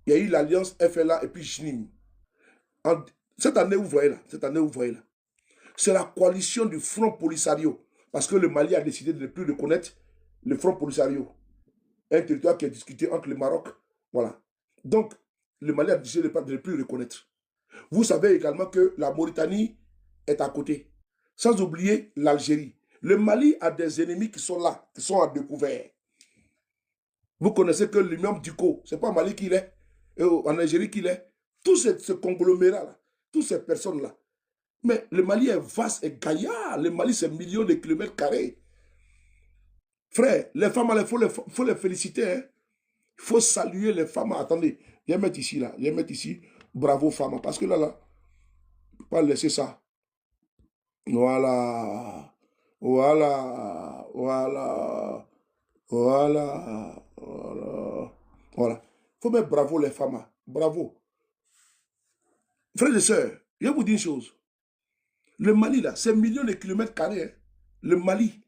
Il y a eu l'alliance FLA et puis JNIM. Cette année, vous voyez là, c'est la coalition du Front Polisario. Parce que le Mali a décidé de ne plus reconnaître le Front Polisario. Un territoire qui est discuté entre le Maroc. Voilà. Donc, le Mali a décidé de ne plus le reconnaître. Vous savez également que la Mauritanie est à côté. Sans oublier l'Algérie. Le Mali a des ennemis qui sont là, qui sont à découvert. Vous connaissez que l'imam Ducos, ce n'est pas au Mali qu'il est, et en Algérie qu'il est. Tout ce conglomérat-là, toutes ces personnes-là. Mais le Mali est vaste et gaillard. Le Mali, c'est millions de kilomètres carrés. Frère, les femmes, il faut les féliciter. Hein. Il faut saluer les femmes. Attendez, viens mettre ici, là. Viens mettre ici. Bravo, femmes. Parce que là, il ne faut pas laisser ça. Voilà. Voilà. Voilà. Voilà. Voilà. Voilà. Il faut mettre bravo les femmes. Bravo. Frères et sœurs, je vais vous dire une chose. Le Mali, là, c'est millions de kilomètres carrés. Hein. Le Mali.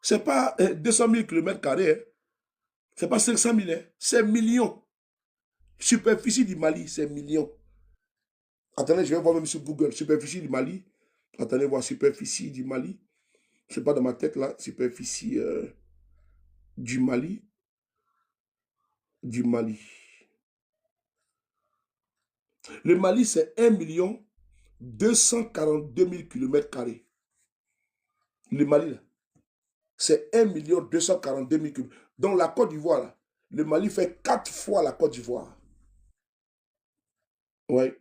Ce n'est pas 200 000 kilomètres carrés. Hein. Ce n'est pas 500 000. Hein. C'est millions. Superficie du Mali, c'est millions. Attendez, je vais voir même sur Google. Superficie du Mali. Attendez, voir superficie du Mali. Ce n'est pas dans ma tête là. Superficie du Mali. Du Mali. Le Mali, c'est 1 242 000 km². Le Mali, là, c'est 1 242 000 km². Donc la Côte d'Ivoire, là, le Mali fait 4 fois la Côte d'Ivoire. Oui.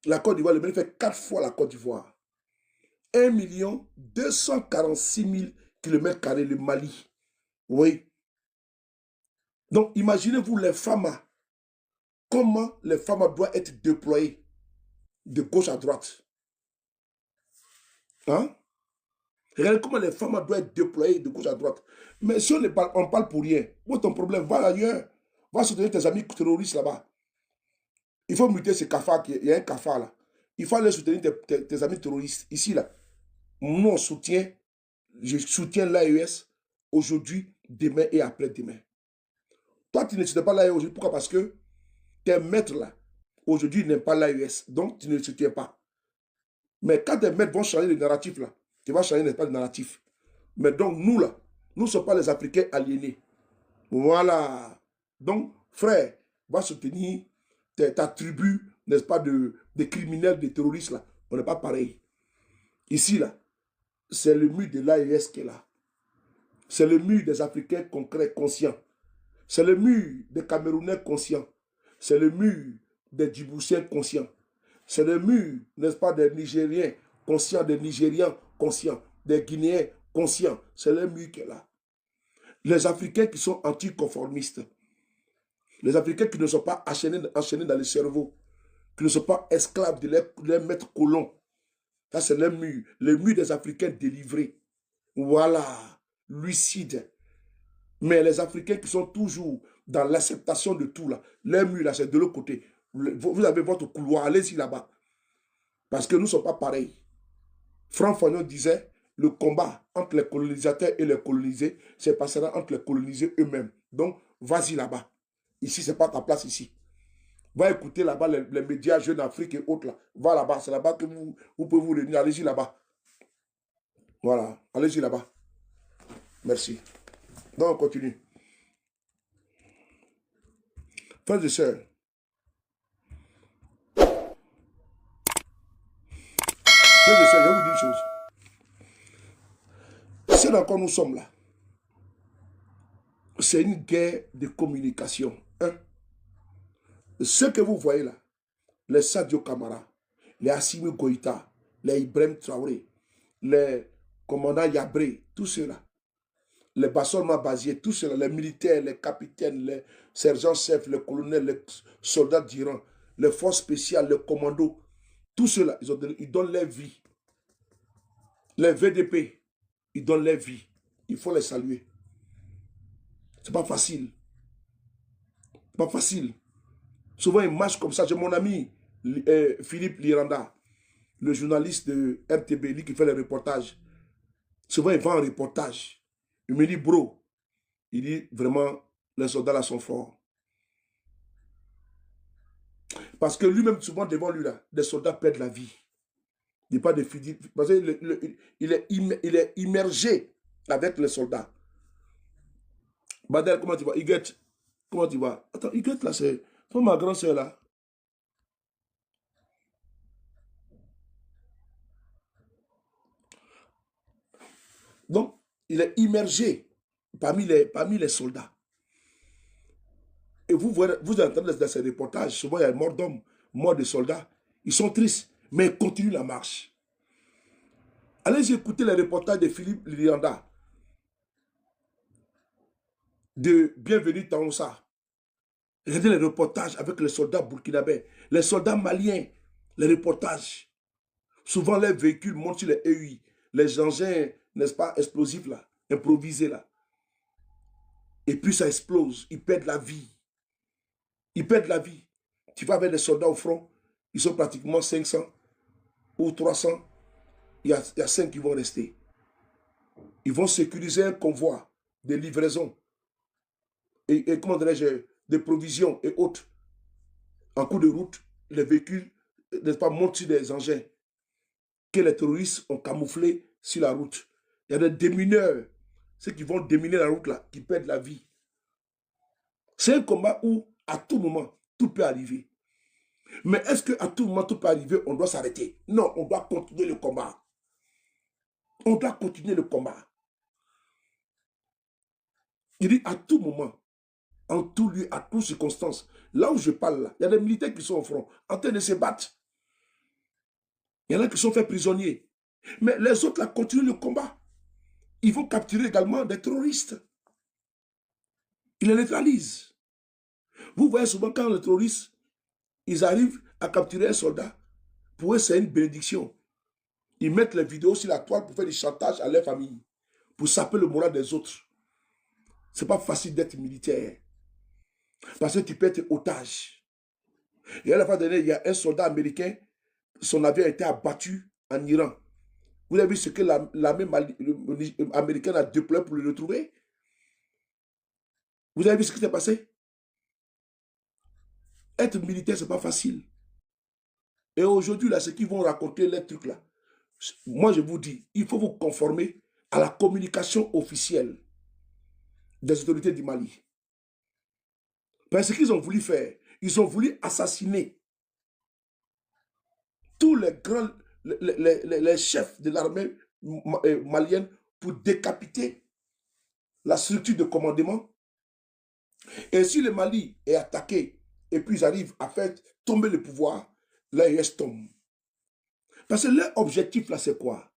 La Côte d'Ivoire, le Mali fait 4 fois la Côte d'Ivoire. 1 246 000 km² le Mali. Oui. Donc, imaginez-vous les FAMA. Comment les FAMA doivent être déployés de gauche à droite. Hein? Regardez comment les FAMA doivent être déployés de gauche à droite. Mais si on parle pour rien, où est ton problème? Va ailleurs. Va soutenir tes amis terroristes là-bas. Il faut muter ce cafard. Il y a un cafard là. Il faut aller soutenir tes amis terroristes. Ici, là, nous, on soutient, je soutiens l'AES aujourd'hui, demain et après-demain. Toi, tu ne soutiens pas l'AES aujourd'hui. Pourquoi? Parce que tes maîtres là, aujourd'hui, n'aiment pas l'AES. Donc, tu ne le soutiens pas. Mais quand tes maîtres vont changer le narratif là, tu vas changer, n'est-ce pas, le narratif. Mais donc, nous là, nous ne sommes pas les Africains aliénés. Voilà. Donc, frère, va soutenir ta tribu, n'est-ce pas, de criminels, de terroristes là. On n'est pas pareil. Ici là, c'est le mur de l'AES qui est là. C'est le mur des Africains concrets, conscients. C'est le mur des Camerounais conscients. C'est le mur des Djiboutiens conscients. C'est le mur, n'est-ce pas, des Nigériens conscients, des Nigérians conscients, des Guinéens conscients. C'est le mur qui est là. Les Africains qui sont anticonformistes. Les Africains qui ne sont pas enchaînés dans le cerveau. Qui ne sont pas esclaves de leurs maîtres colons. Ça, c'est le mur des Africains délivrés. Voilà, lucide. Mais les Africains qui sont toujours dans l'acceptation de tout, là, leur mur, là, c'est de l'autre côté. Vous avez votre couloir, allez-y là-bas. Parce que nous ne sommes pas pareils. Franck Fanon disait, le combat entre les colonisateurs et les colonisés se passera entre les colonisés eux-mêmes. Donc, vas-y là-bas. Ici, ce n'est pas ta place ici. Va écouter là-bas les médias Jeunes Afrique et autres là. Va là-bas, c'est là-bas que vous pouvez vous réunir. Allez-y là-bas. Voilà, allez-y là-bas. Merci. Donc, on continue. Frères et sœurs, je vais vous dire une chose. C'est encore nous sommes là. C'est une guerre de communication. Hein? Ce que vous voyez là, les Sadio Kamara, les Assimi Goïta, les Ibrahim Traoré, les commandants Yabré, tout cela, les Bassorma Bazier, tout cela, les militaires, les capitaines, les sergents-chefs, les colonels, les soldats d'Iran, les forces spéciales, les commandos, tout cela, ils donnent leur vie. Les VDP, ils donnent leur vie. Il faut les saluer. C'est pas facile. Pas facile. Souvent, ils marchent comme ça. J'ai mon ami Philippe Liranda, le journaliste de RTB, lui qui fait les reportages. Souvent, il va en reportage. Il me dit, bro, il dit vraiment, les soldats là sont forts. Parce que lui-même, souvent devant lui, là, des soldats perdent la vie. Il n'est pas de Philippe. Parce qu'il est immergé avec les soldats. Badel, comment tu vas? Huguette, comment tu vas? Attends, Huguette, là, c'est ma grande soeur, là. Donc, il est immergé parmi les soldats. Et vous entendez dans ces reportages, souvent il y a mort d'hommes, mort de soldats. Ils sont tristes, mais ils continuent la marche. Allez écouter les reportages de Philippe Liranda, de Bienvenue Taonsa. Regardez les reportages avec les soldats burkinabés, les soldats maliens, les reportages. Souvent, les véhicules montent sur les EUI, les engins, n'est-ce pas, explosifs là, improvisés là. Et puis ça explose, ils perdent la vie. Ils perdent la vie. Tu vas avec les soldats au front, ils sont pratiquement 500 ou 300. Il y a 5 qui vont rester. Ils vont sécuriser un convoi de livraison et comment dirais-je, de provisions et autres. En cours de route, les véhicules, n'est-ce pas, montent sur des engins que les terroristes ont camouflés sur la route. Il y a des démineurs, ceux qui vont déminer la route là, qui perdent la vie. C'est un combat où, à tout moment, tout peut arriver. Mais est-ce qu'à tout moment, tout peut arriver, on doit s'arrêter? Non, on doit continuer le combat. On doit continuer le combat. Il dit à tout moment, en tout lieu, à toutes circonstances. Là où je parle, là, il y a des militaires qui sont au front, en train de se battre. Il y en a qui sont faits prisonniers. Mais les autres, là, continuent le combat. Ils vont capturer également des terroristes. Ils les neutralisent. Vous voyez souvent quand les terroristes, ils arrivent à capturer un soldat, pour eux, c'est une bénédiction. Ils mettent les vidéos sur la toile pour faire du chantage à leur famille, pour saper le moral des autres. Ce n'est pas facile d'être militaire, parce que tu peux être otage. Et à la fin de l'année, il y a un soldat américain, son avion a été abattu en Iran. Vous avez vu ce que l'armée américaine a déployé pour le retrouver? Vous avez vu ce qui s'est passé? Être militaire, ce n'est pas facile. Et aujourd'hui, là, ce qu'ils vont raconter, les trucs là, moi je vous dis, il faut vous conformer à la communication officielle des autorités du Mali. Parce qu'ils ont voulu faire, ils ont voulu assassiner tous les grands, les chefs de l'armée malienne pour décapiter la structure de commandement. Et si le Mali est attaqué et puis ils arrivent à faire tomber le pouvoir, l'AES tombe. Parce que leur objectif là, c'est quoi?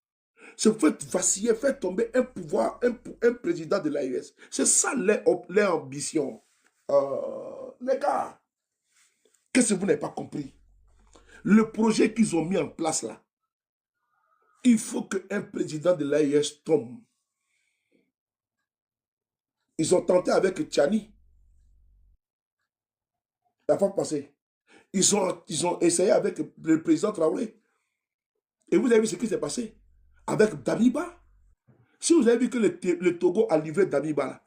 C'est faire vaciller, faire tomber un pouvoir, un président de l'AES. C'est ça leur ambition. Les gars, qu'est-ce que vous n'avez pas compris? Le projet qu'ils ont mis en place là, il faut qu'un président de l'AES tombe. Ils ont tenté avec Tchani la fois passée. Ils ont essayé avec le président Traoré. Et vous avez vu ce qui s'est passé avec Damiba. Si vous avez vu que le Togo a livré Damiba là,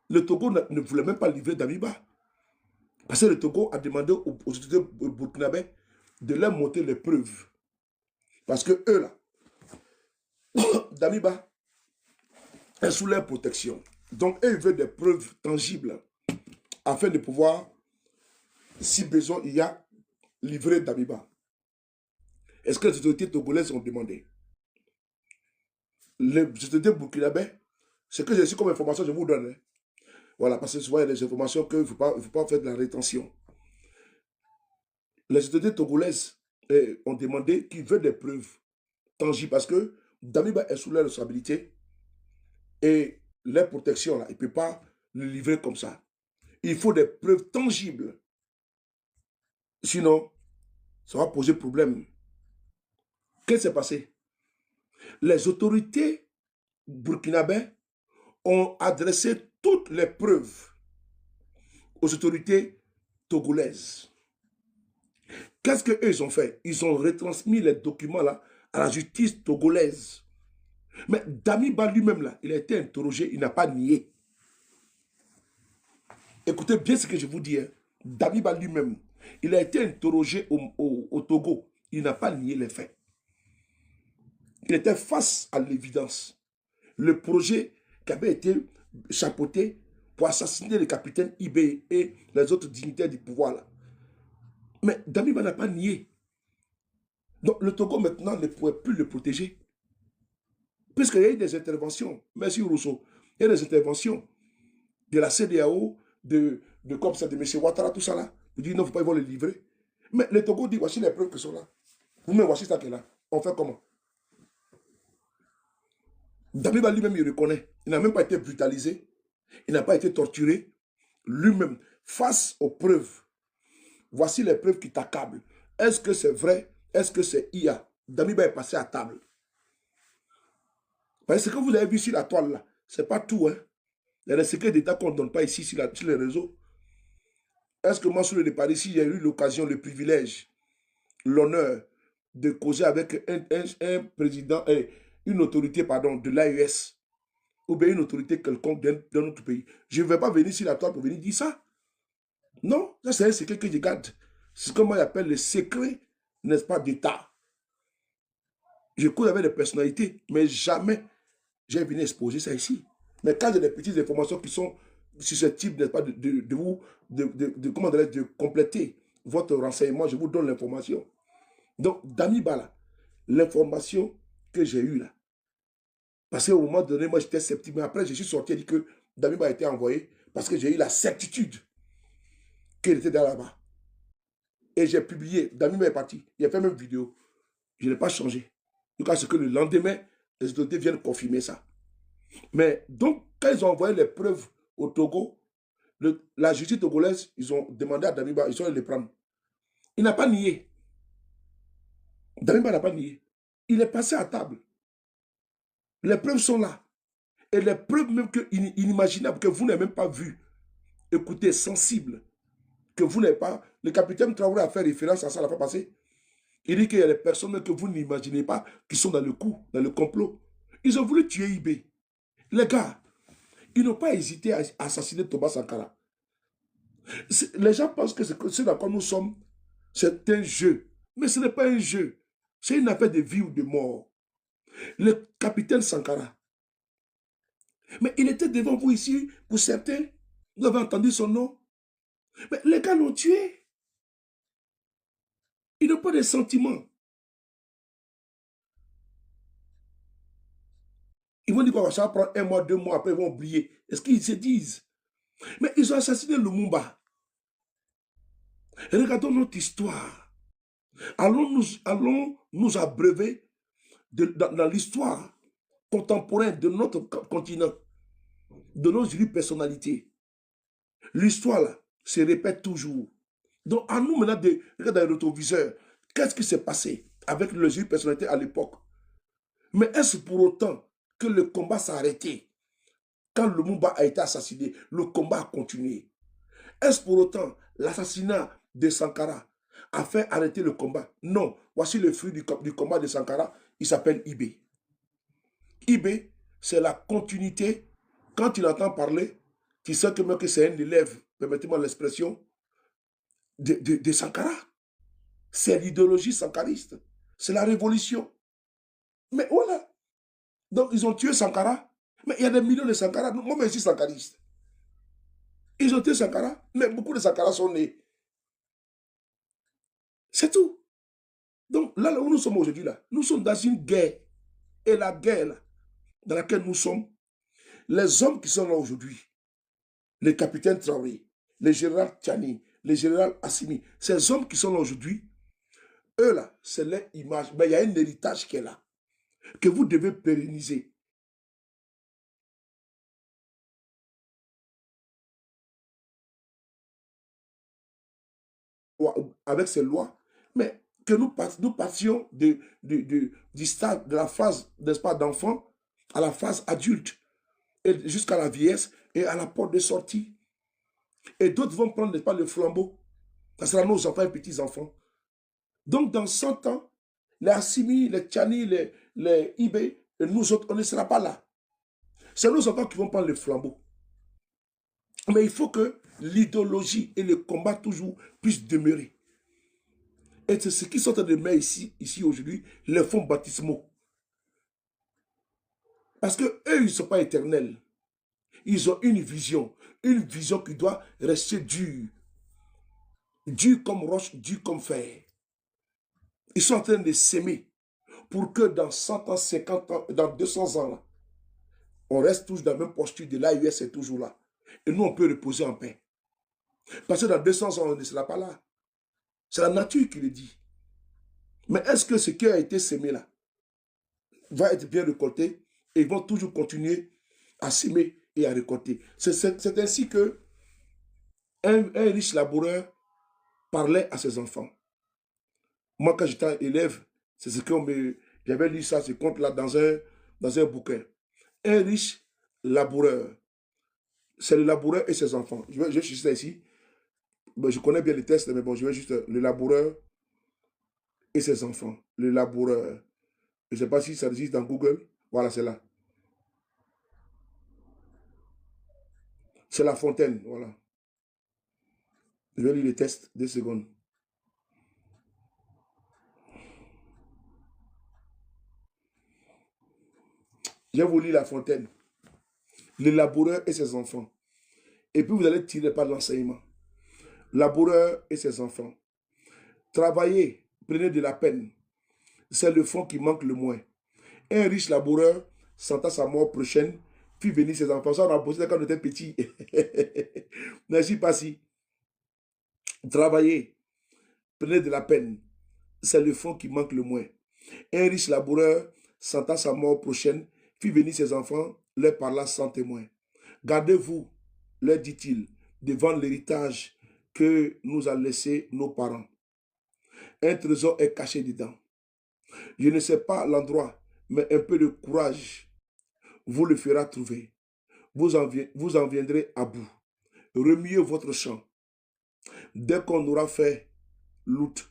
le Togo ne voulait même pas livrer Damiba. Parce que le Togo a demandé aux autorités burkinabés de leur montrer les preuves. Parce que eux là, Damiba est sous leur protection. Donc eux, ils veulent des preuves tangibles afin de pouvoir, si besoin il y a, livrer Damiba. Est-ce que les autorités togolaises ont demandé? Les autorités burkinabés, ce que j'ai reçu comme information, je vous donne. Hein. Voilà, parce que souvent il y a des informations qu'il ne faut pas faire de la rétention. Les autorités togolaises ont demandé qu'ils veulent des preuves tangibles parce que Damiba est sous leur responsabilité et leur protection, là, il ne peut pas le livrer comme ça. Il faut des preuves tangibles. Sinon, ça va poser problème. Qu'est-ce qui s'est passé? Les autorités burkinabées ont adressé toutes les preuves aux autorités togolaises. Qu'est-ce qu'ils ont fait? Ils ont retransmis les documents là à la justice togolaise. Mais Damiba lui-même là, il a été interrogé, il n'a pas nié. Écoutez bien ce que je vous dis. Hein. Damiba lui-même, il a été interrogé au Togo, il n'a pas nié les faits. Il était face à l'évidence. Le projet qui avait été chapeauté pour assassiner le capitaine Ibé et les autres dignitaires du pouvoir là. Mais Damiba n'a pas nié. Donc le Togo maintenant ne pourrait plus le protéger. Puisqu'il y a eu des interventions, merci Rousseau, il y a des interventions de la CEDEAO, comme ça, de M. Ouattara, tout ça là. Vous dites non, il ne faut pas les livrer. Mais le Togo dit voici les preuves qui sont là. Vous-même, voici ça qui est là. On fait comment? Damiba lui-même, il reconnaît. Il n'a même pas été brutalisé. Il n'a pas été torturé. Lui-même, face aux preuves, voici les preuves qui t'accablent. Est-ce que c'est vrai? Est-ce que c'est IA? Damiba est passé à table. Parce que ce que vous avez vu sur la toile là, ce n'est pas tout. Hein? Il y a des secrets d'État qu'on ne donne pas ici sur les réseaux. Est-ce que moi, sur le départ ici, j'ai eu l'occasion, le privilège, l'honneur de causer avec un président, une autorité, pardon, de l'AES, ou bien une autorité quelconque dans notre pays? Je ne vais pas venir sur la toile pour venir dire ça. Non, ça c'est un secret que je garde. C'est ce que moi j'appelle le secret, n'est-ce pas, d'État. Je cause avec des personnalités, mais jamais j'ai venu exposer ça ici. Mais quand j'ai des petites informations qui sont susceptibles, n'est-ce pas, de compléter votre renseignement, je vous donne l'information. Donc, Damiba, là, l'information que j'ai eue là, parce qu'au moment donné, moi j'étais sceptique, mais après je suis sorti et dit que Damiba a été envoyé parce que j'ai eu la certitude qu'il était là-bas. Et j'ai publié. Damiba est parti. Il a fait même une vidéo. Je n'ai pas changé. Jusqu'à ce que le lendemain, les autorités viennent confirmer ça. Mais donc, quand ils ont envoyé les preuves au Togo, la justice togolaise, ils ont demandé à Damiba, ils sont allés les prendre. Il n'a pas nié. Damiba n'a pas nié. Il est passé à table. Les preuves sont là. Et les preuves même inimaginables que vous n'avez même pas vues, écoutez, sensibles, que vous n'avez pas. Le capitaine Traoré a fait référence à ça la fois passée. Il dit qu'il y a des personnes que vous n'imaginez pas qui sont dans le coup, dans le complot. Ils ont voulu tuer IB. Les gars, ils n'ont pas hésité à assassiner Thomas Sankara. Les gens pensent que ce dans quoi nous sommes, c'est un jeu. Mais ce n'est pas un jeu. C'est une affaire de vie ou de mort. Le capitaine Sankara. Mais il était devant vous ici, pour certains. Vous avez entendu son nom. Mais les gars l'ont tué. Ils n'ont pas de sentiments. Ils vont dire quoi, ça va prendre 1 mois, 2 mois, après ils vont oublier. Est-ce qu'ils se disent? Mais ils ont assassiné Lumumba. Regardons notre histoire. Allons nous abreuver dans l'histoire contemporaine de notre continent, de nos personnalités. L'histoire, là, se répète toujours. Donc, à nous maintenant de regarder dans le rétroviseur, qu'est-ce qui s'est passé avec les personnalités à l'époque? Mais est-ce pour autant que le combat s'est arrêté? Quand Lumumba a été assassiné, le combat a continué. Est-ce pour autant l'assassinat de Sankara a fait arrêter le combat? Non. Voici le fruit du combat de Sankara. Il s'appelle IB. IB, c'est la continuité. Quand tu l'entends parler, tu sais que c'est un élève, permettez-moi l'expression, de Sankara. C'est l'idéologie sankariste. C'est la révolution. Mais voilà. Donc, ils ont tué Sankara. Mais il y a des millions de Sankara. Moi, je suis sankariste. Ils ont tué Sankara, mais beaucoup de Sankara sont nés. C'est tout. Donc, là où nous sommes aujourd'hui, là, nous sommes dans une guerre. Et la guerre, là, dans laquelle nous sommes, les hommes qui sont là aujourd'hui, les capitaines Traoré, les généraux Tchani, les généraux Assimi, ces hommes qui sont là aujourd'hui, eux là, c'est leur image. Mais il y a un héritage qui est là, que vous devez pérenniser. Avec ces lois, mais que nous passions du stade, de la phase, n'est-ce pas, d'enfant, à la phase adulte, et jusqu'à la vieillesse, et à la porte de sortie. Et d'autres vont prendre, n'est-ce pas, le flambeau. Ça sera nos enfants et petits-enfants. Donc, dans 100 ans, les Assimi, les Tchani, les Ibé, et nous autres, on ne sera pas là. C'est nos enfants qui vont prendre le flambeau. Mais il faut que l'idéologie et le combat toujours puissent demeurer. Et c'est ce qui sont de mettre ici aujourd'hui, les fonds baptismaux. Parce qu'eux, ils ne sont pas éternels. Ils ont une vision qui doit rester dure. Dure comme roche, dure comme fer. Ils sont en train de s'aimer pour que dans 100 ans, 50 ans, dans 200 ans, là, on reste toujours dans la même posture de l'AUS est toujours là. Et nous, on peut reposer en paix. Parce que dans 200 ans, on ne sera pas là. C'est la nature qui le dit. Mais est-ce que ce qui a été semé là va être bien récolté? Et ils vont toujours continuer à s'aimer et à récolter. C'est ainsi que un riche laboureur parlait à ses enfants. Moi, quand j'étais élève, c'est ce qu'on me... J'avais lu ça, ce conte-là, dans un bouquin. Un riche laboureur. C'est le laboureur et ses enfants. Je vais chercher ça ici. Ben, je connais bien les textes, mais bon, je vais juste... Le laboureur et ses enfants. Le laboureur. Je ne sais pas si ça existe dans Google. Voilà, c'est là. C'est La Fontaine, voilà. Je vais lire les textes, 2 secondes. Je vais vous lire La Fontaine. Le laboureur et ses enfants. Et puis vous allez tirer par l'enseignement. Laboureur et ses enfants. Travaillez, prenez de la peine. C'est le fond qui manque le moins. Un riche laboureur sentant sa mort prochaine fit venir ses enfants. Ça, on a bossé quand on était petit. Merci, Passi. Travaillez, prenez de la peine. C'est le fond qui manque le moins. Un riche laboureur, sentant sa mort prochaine, fit venir ses enfants, leur parla sans témoin. Gardez-vous, leur dit-il, devant l'héritage que nous a laissé nos parents. Un trésor est caché dedans. Je ne sais pas l'endroit, mais un peu de courage vous le fera trouver. Vous en viendrez à bout. Remuez votre champ. Dès qu'on aura fait l'out,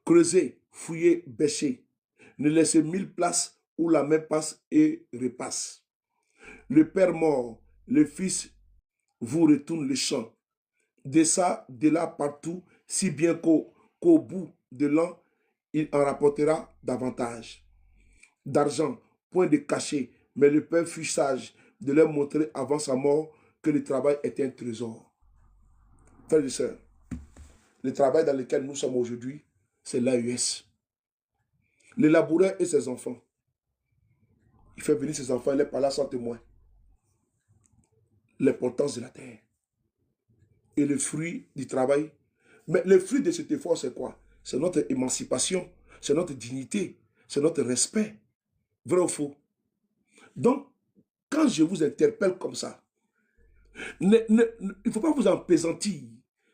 creusez, fouillez, bêchez. Ne laissez 1000 places où la main passe et repasse. Le père mort, le fils vous retourne le champ. De ça, de là, partout, si bien qu'au bout de l'an, il en rapportera davantage. D'argent, point de cachet, mais le père fut sage de leur montrer avant sa mort que le travail était un trésor. Frères et sœurs, le travail dans lequel nous sommes aujourd'hui, c'est l'AES. Le laboureur et ses enfants. Il fait venir ses enfants, il les parle sans témoin. L'importance de la terre. Et le fruit du travail. Mais le fruit de cet effort, c'est quoi? C'est notre émancipation, c'est notre dignité, c'est notre respect. Vrai ou faux? Donc, quand je vous interpelle comme ça, il ne faut pas vous empaisantir.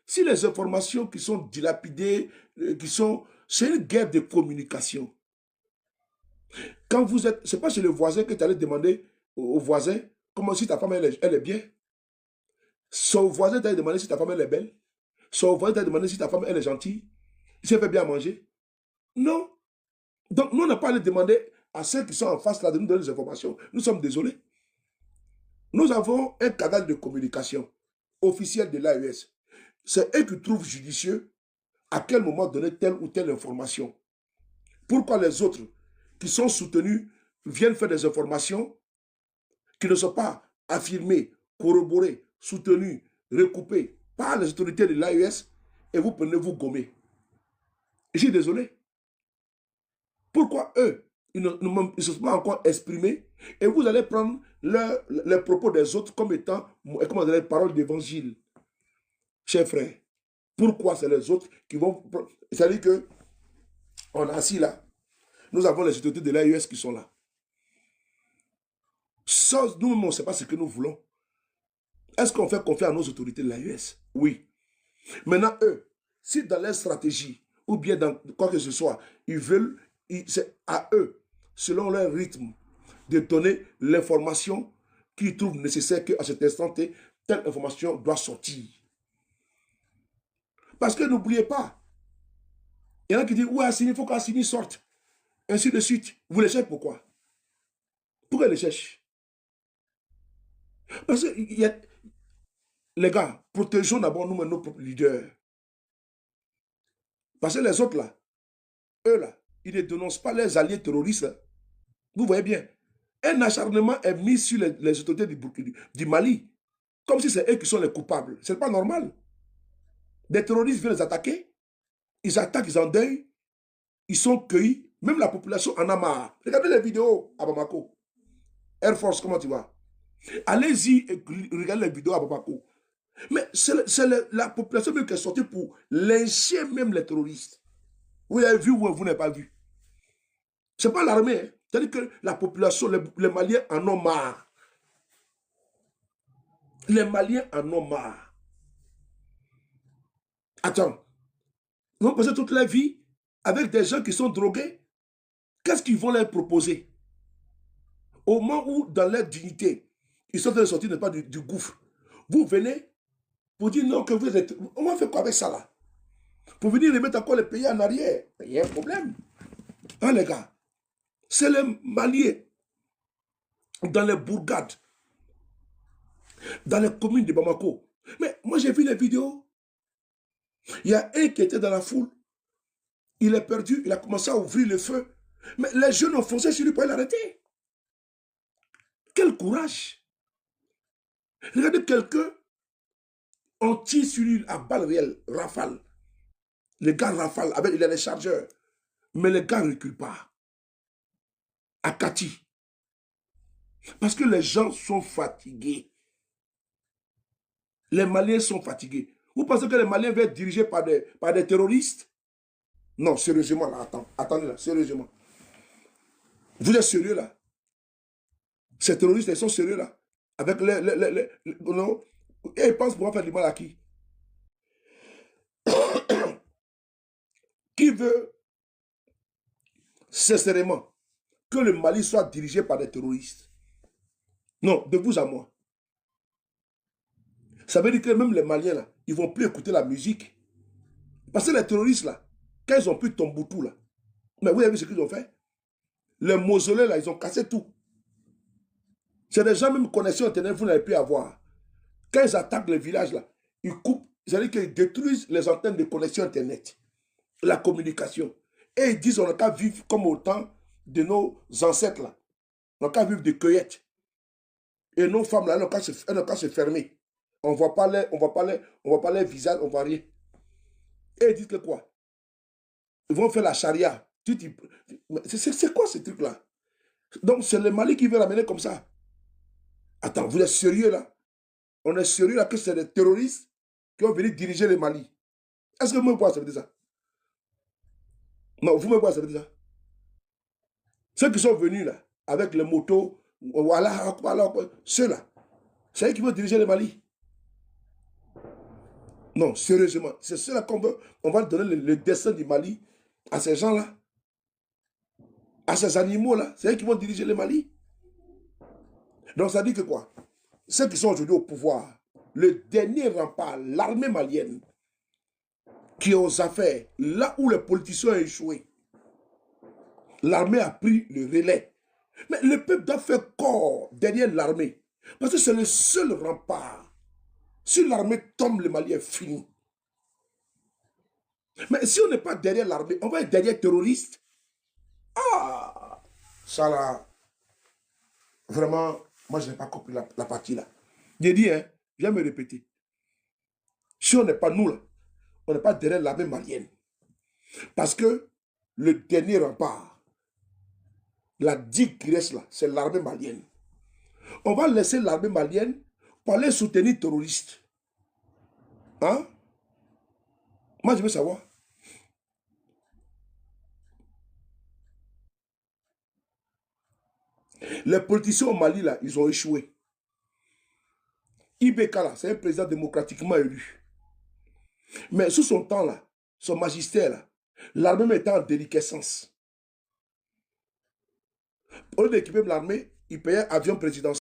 Si les informations qui sont dilapidées, c'est une guerre de communication. Quand vous êtes, c'est pas chez le voisin que tu allais demander au voisin comment si ta femme elle est bien. Son voisin t'a demandé si ta femme elle est belle. Son voisin t'a demandé si ta femme elle est gentille. Si elle fait bien à manger. Non. Donc nous on n'a pas à aller demander à ceux qui sont en face là de nous donner des informations. Nous sommes désolés. Nous avons un canal de communication officiel de l'AES. C'est eux qui trouvent judicieux à quel moment donner telle ou telle information. Pourquoi les autres qui sont soutenus viennent faire des informations qui ne sont pas affirmées, corroborées, soutenues, recoupées par les autorités de l'AES et vous prenez vous gommer. Je suis désolé. Pourquoi eux, ils ne se sont pas encore exprimés et vous allez prendre les propos des autres comme étant, comment dire, les paroles d'évangile. Chers frères, pourquoi c'est les autres qui vont... C'est-à-dire que on est assis là, nous avons les autorités de l'AES qui sont là. Nous-mêmes, on ne sait pas ce que nous voulons. Est-ce qu'on fait confiance à nos autorités de l'AES? Oui. Maintenant, eux, si dans leur stratégie, ou bien dans quoi que ce soit, ils veulent, c'est à eux, selon leur rythme, de donner l'information qu'ils trouvent nécessaire qu'à cet instant, telle information doit sortir. Parce que n'oubliez pas, il y en a qui disent, oui, Assimi, il faut qu'Assimi sorte. Ainsi de suite. Vous les cherchez pourquoi? Pourquoi ils les cherchent? Parce que les gars, protégeons d'abord nous-mêmes nos propres leaders. Parce que les autres là, eux là, ils ne dénoncent pas les alliés terroristes. Là. Vous voyez bien. Un acharnement est mis sur les autorités du Mali. Comme si c'est eux qui sont les coupables. Ce n'est pas normal. Des terroristes viennent les attaquer. Ils attaquent, ils endeuillent. Ils sont cueillis. Même la population en a marre. Regardez les vidéos à Bamako. Air Force, comment tu vas? Allez-y et regardez les vidéos à Bamako. Mais c'est la population même qui est sortie pour lyncher même les terroristes. Vous avez vu ou vous n'avez pas vu? Ce n'est pas l'armée. Hein. C'est-à-dire que la population, les Maliens en ont marre. Les Maliens en ont marre. Attends. Ils vont passer toute leur vie avec des gens qui sont drogués. Qu'est-ce qu'ils vont leur proposer? Au moment où, dans leur dignité, ils sont en train de sortir pas du gouffre, vous venez pour dire non, que vous êtes... On va faire quoi avec ça là? Pour venir remettre encore les pays en arrière. Il y a un problème. Hein les gars? C'est les Maliens dans les bourgades, dans les communes de Bamako. Mais moi j'ai vu les vidéos. Il y a un qui était dans la foule. Il est perdu, il a commencé à ouvrir le feu. Mais les jeunes ont foncé sur lui pour l'arrêter. Quel courage! Regardez quelqu'un, on tire sur lui à balles réelles, rafale. Les gars rafalent, il a les chargeurs. Mais les gars ne reculent pas. À Kati. Parce que les gens sont fatigués. Les Maliens sont fatigués. Vous pensez que les Maliens vont être dirigés par des terroristes? Non, sérieusement, là, attendez là, sérieusement. Vous êtes sérieux là? Ces terroristes, ils sont sérieux là? Avec non, et ils pensent pouvoir faire du mal à qui? Qui veut sincèrement que le Mali soit dirigé par des terroristes? Non, de vous à moi. Ça veut dire que même les Maliens là, ils ne vont plus écouter la musique. Parce que les terroristes là, quand ils ont pris Tombouctou là, mais vous avez vu ce qu'ils ont fait? Les mausolées là, ils ont cassé tout. C'est des gens même connexion internet, vous n'avez plus à voir. Quand ils attaquent les villages là, ils coupent, c'est-à-dire qu'ils détruisent les antennes de connexion internet, la communication. Et ils disent on n'a qu'à vivre comme au temps de nos ancêtres là. On n'a qu'à vivre de cueillettes. Et nos femmes là, elles n'ont qu'à se fermer. On ne voit pas les visages, on ne voit rien. Et ils disent que quoi? Ils vont faire la charia. C'est quoi ce truc là? Donc c'est le Mali qui veut l'amener comme ça. Attends, vous êtes sérieux là? On est sérieux là que c'est des terroristes qui ont venu diriger le Mali. Est-ce que vous me voyez, ça veut dire ça? Non, vous me voyez, ça veut dire ça? Ceux qui sont venus là, avec les motos, voilà, ceux-là, c'est eux qui vont diriger le Mali. Non, sérieusement, c'est ceux-là on va donner le destin du Mali à ces gens-là, à ces animaux-là, c'est eux qui vont diriger le Mali. Donc ça dit que quoi? Ceux qui sont aujourd'hui au pouvoir, le dernier rempart, l'armée malienne, qui est aux affaires, là où les politiciens ont échoué, l'armée a pris le relais. Mais le peuple doit faire corps derrière l'armée. Parce que c'est le seul rempart. Si l'armée tombe, le Mali est fini. Mais si on n'est pas derrière l'armée, on va être derrière les terroristes. Ah, ça là, vraiment, moi je n'ai pas compris la partie là. J'ai dit, hein, je viens me répéter. Si on n'est pas nous là, on n'est pas derrière l'armée malienne. Parce que le dernier rempart, la digue qui reste là, c'est l'armée malienne. On va laisser l'armée malienne pour aller soutenir les terroristes. Hein? Moi, je veux savoir. Les politiciens au Mali, là, ils ont échoué. Ibeka, là, c'est un président démocratiquement élu. Mais sous son temps, là, son magistère, là, l'armée était en déliquescence. Au lieu d'équiper l'armée, il payait avion présidentiel.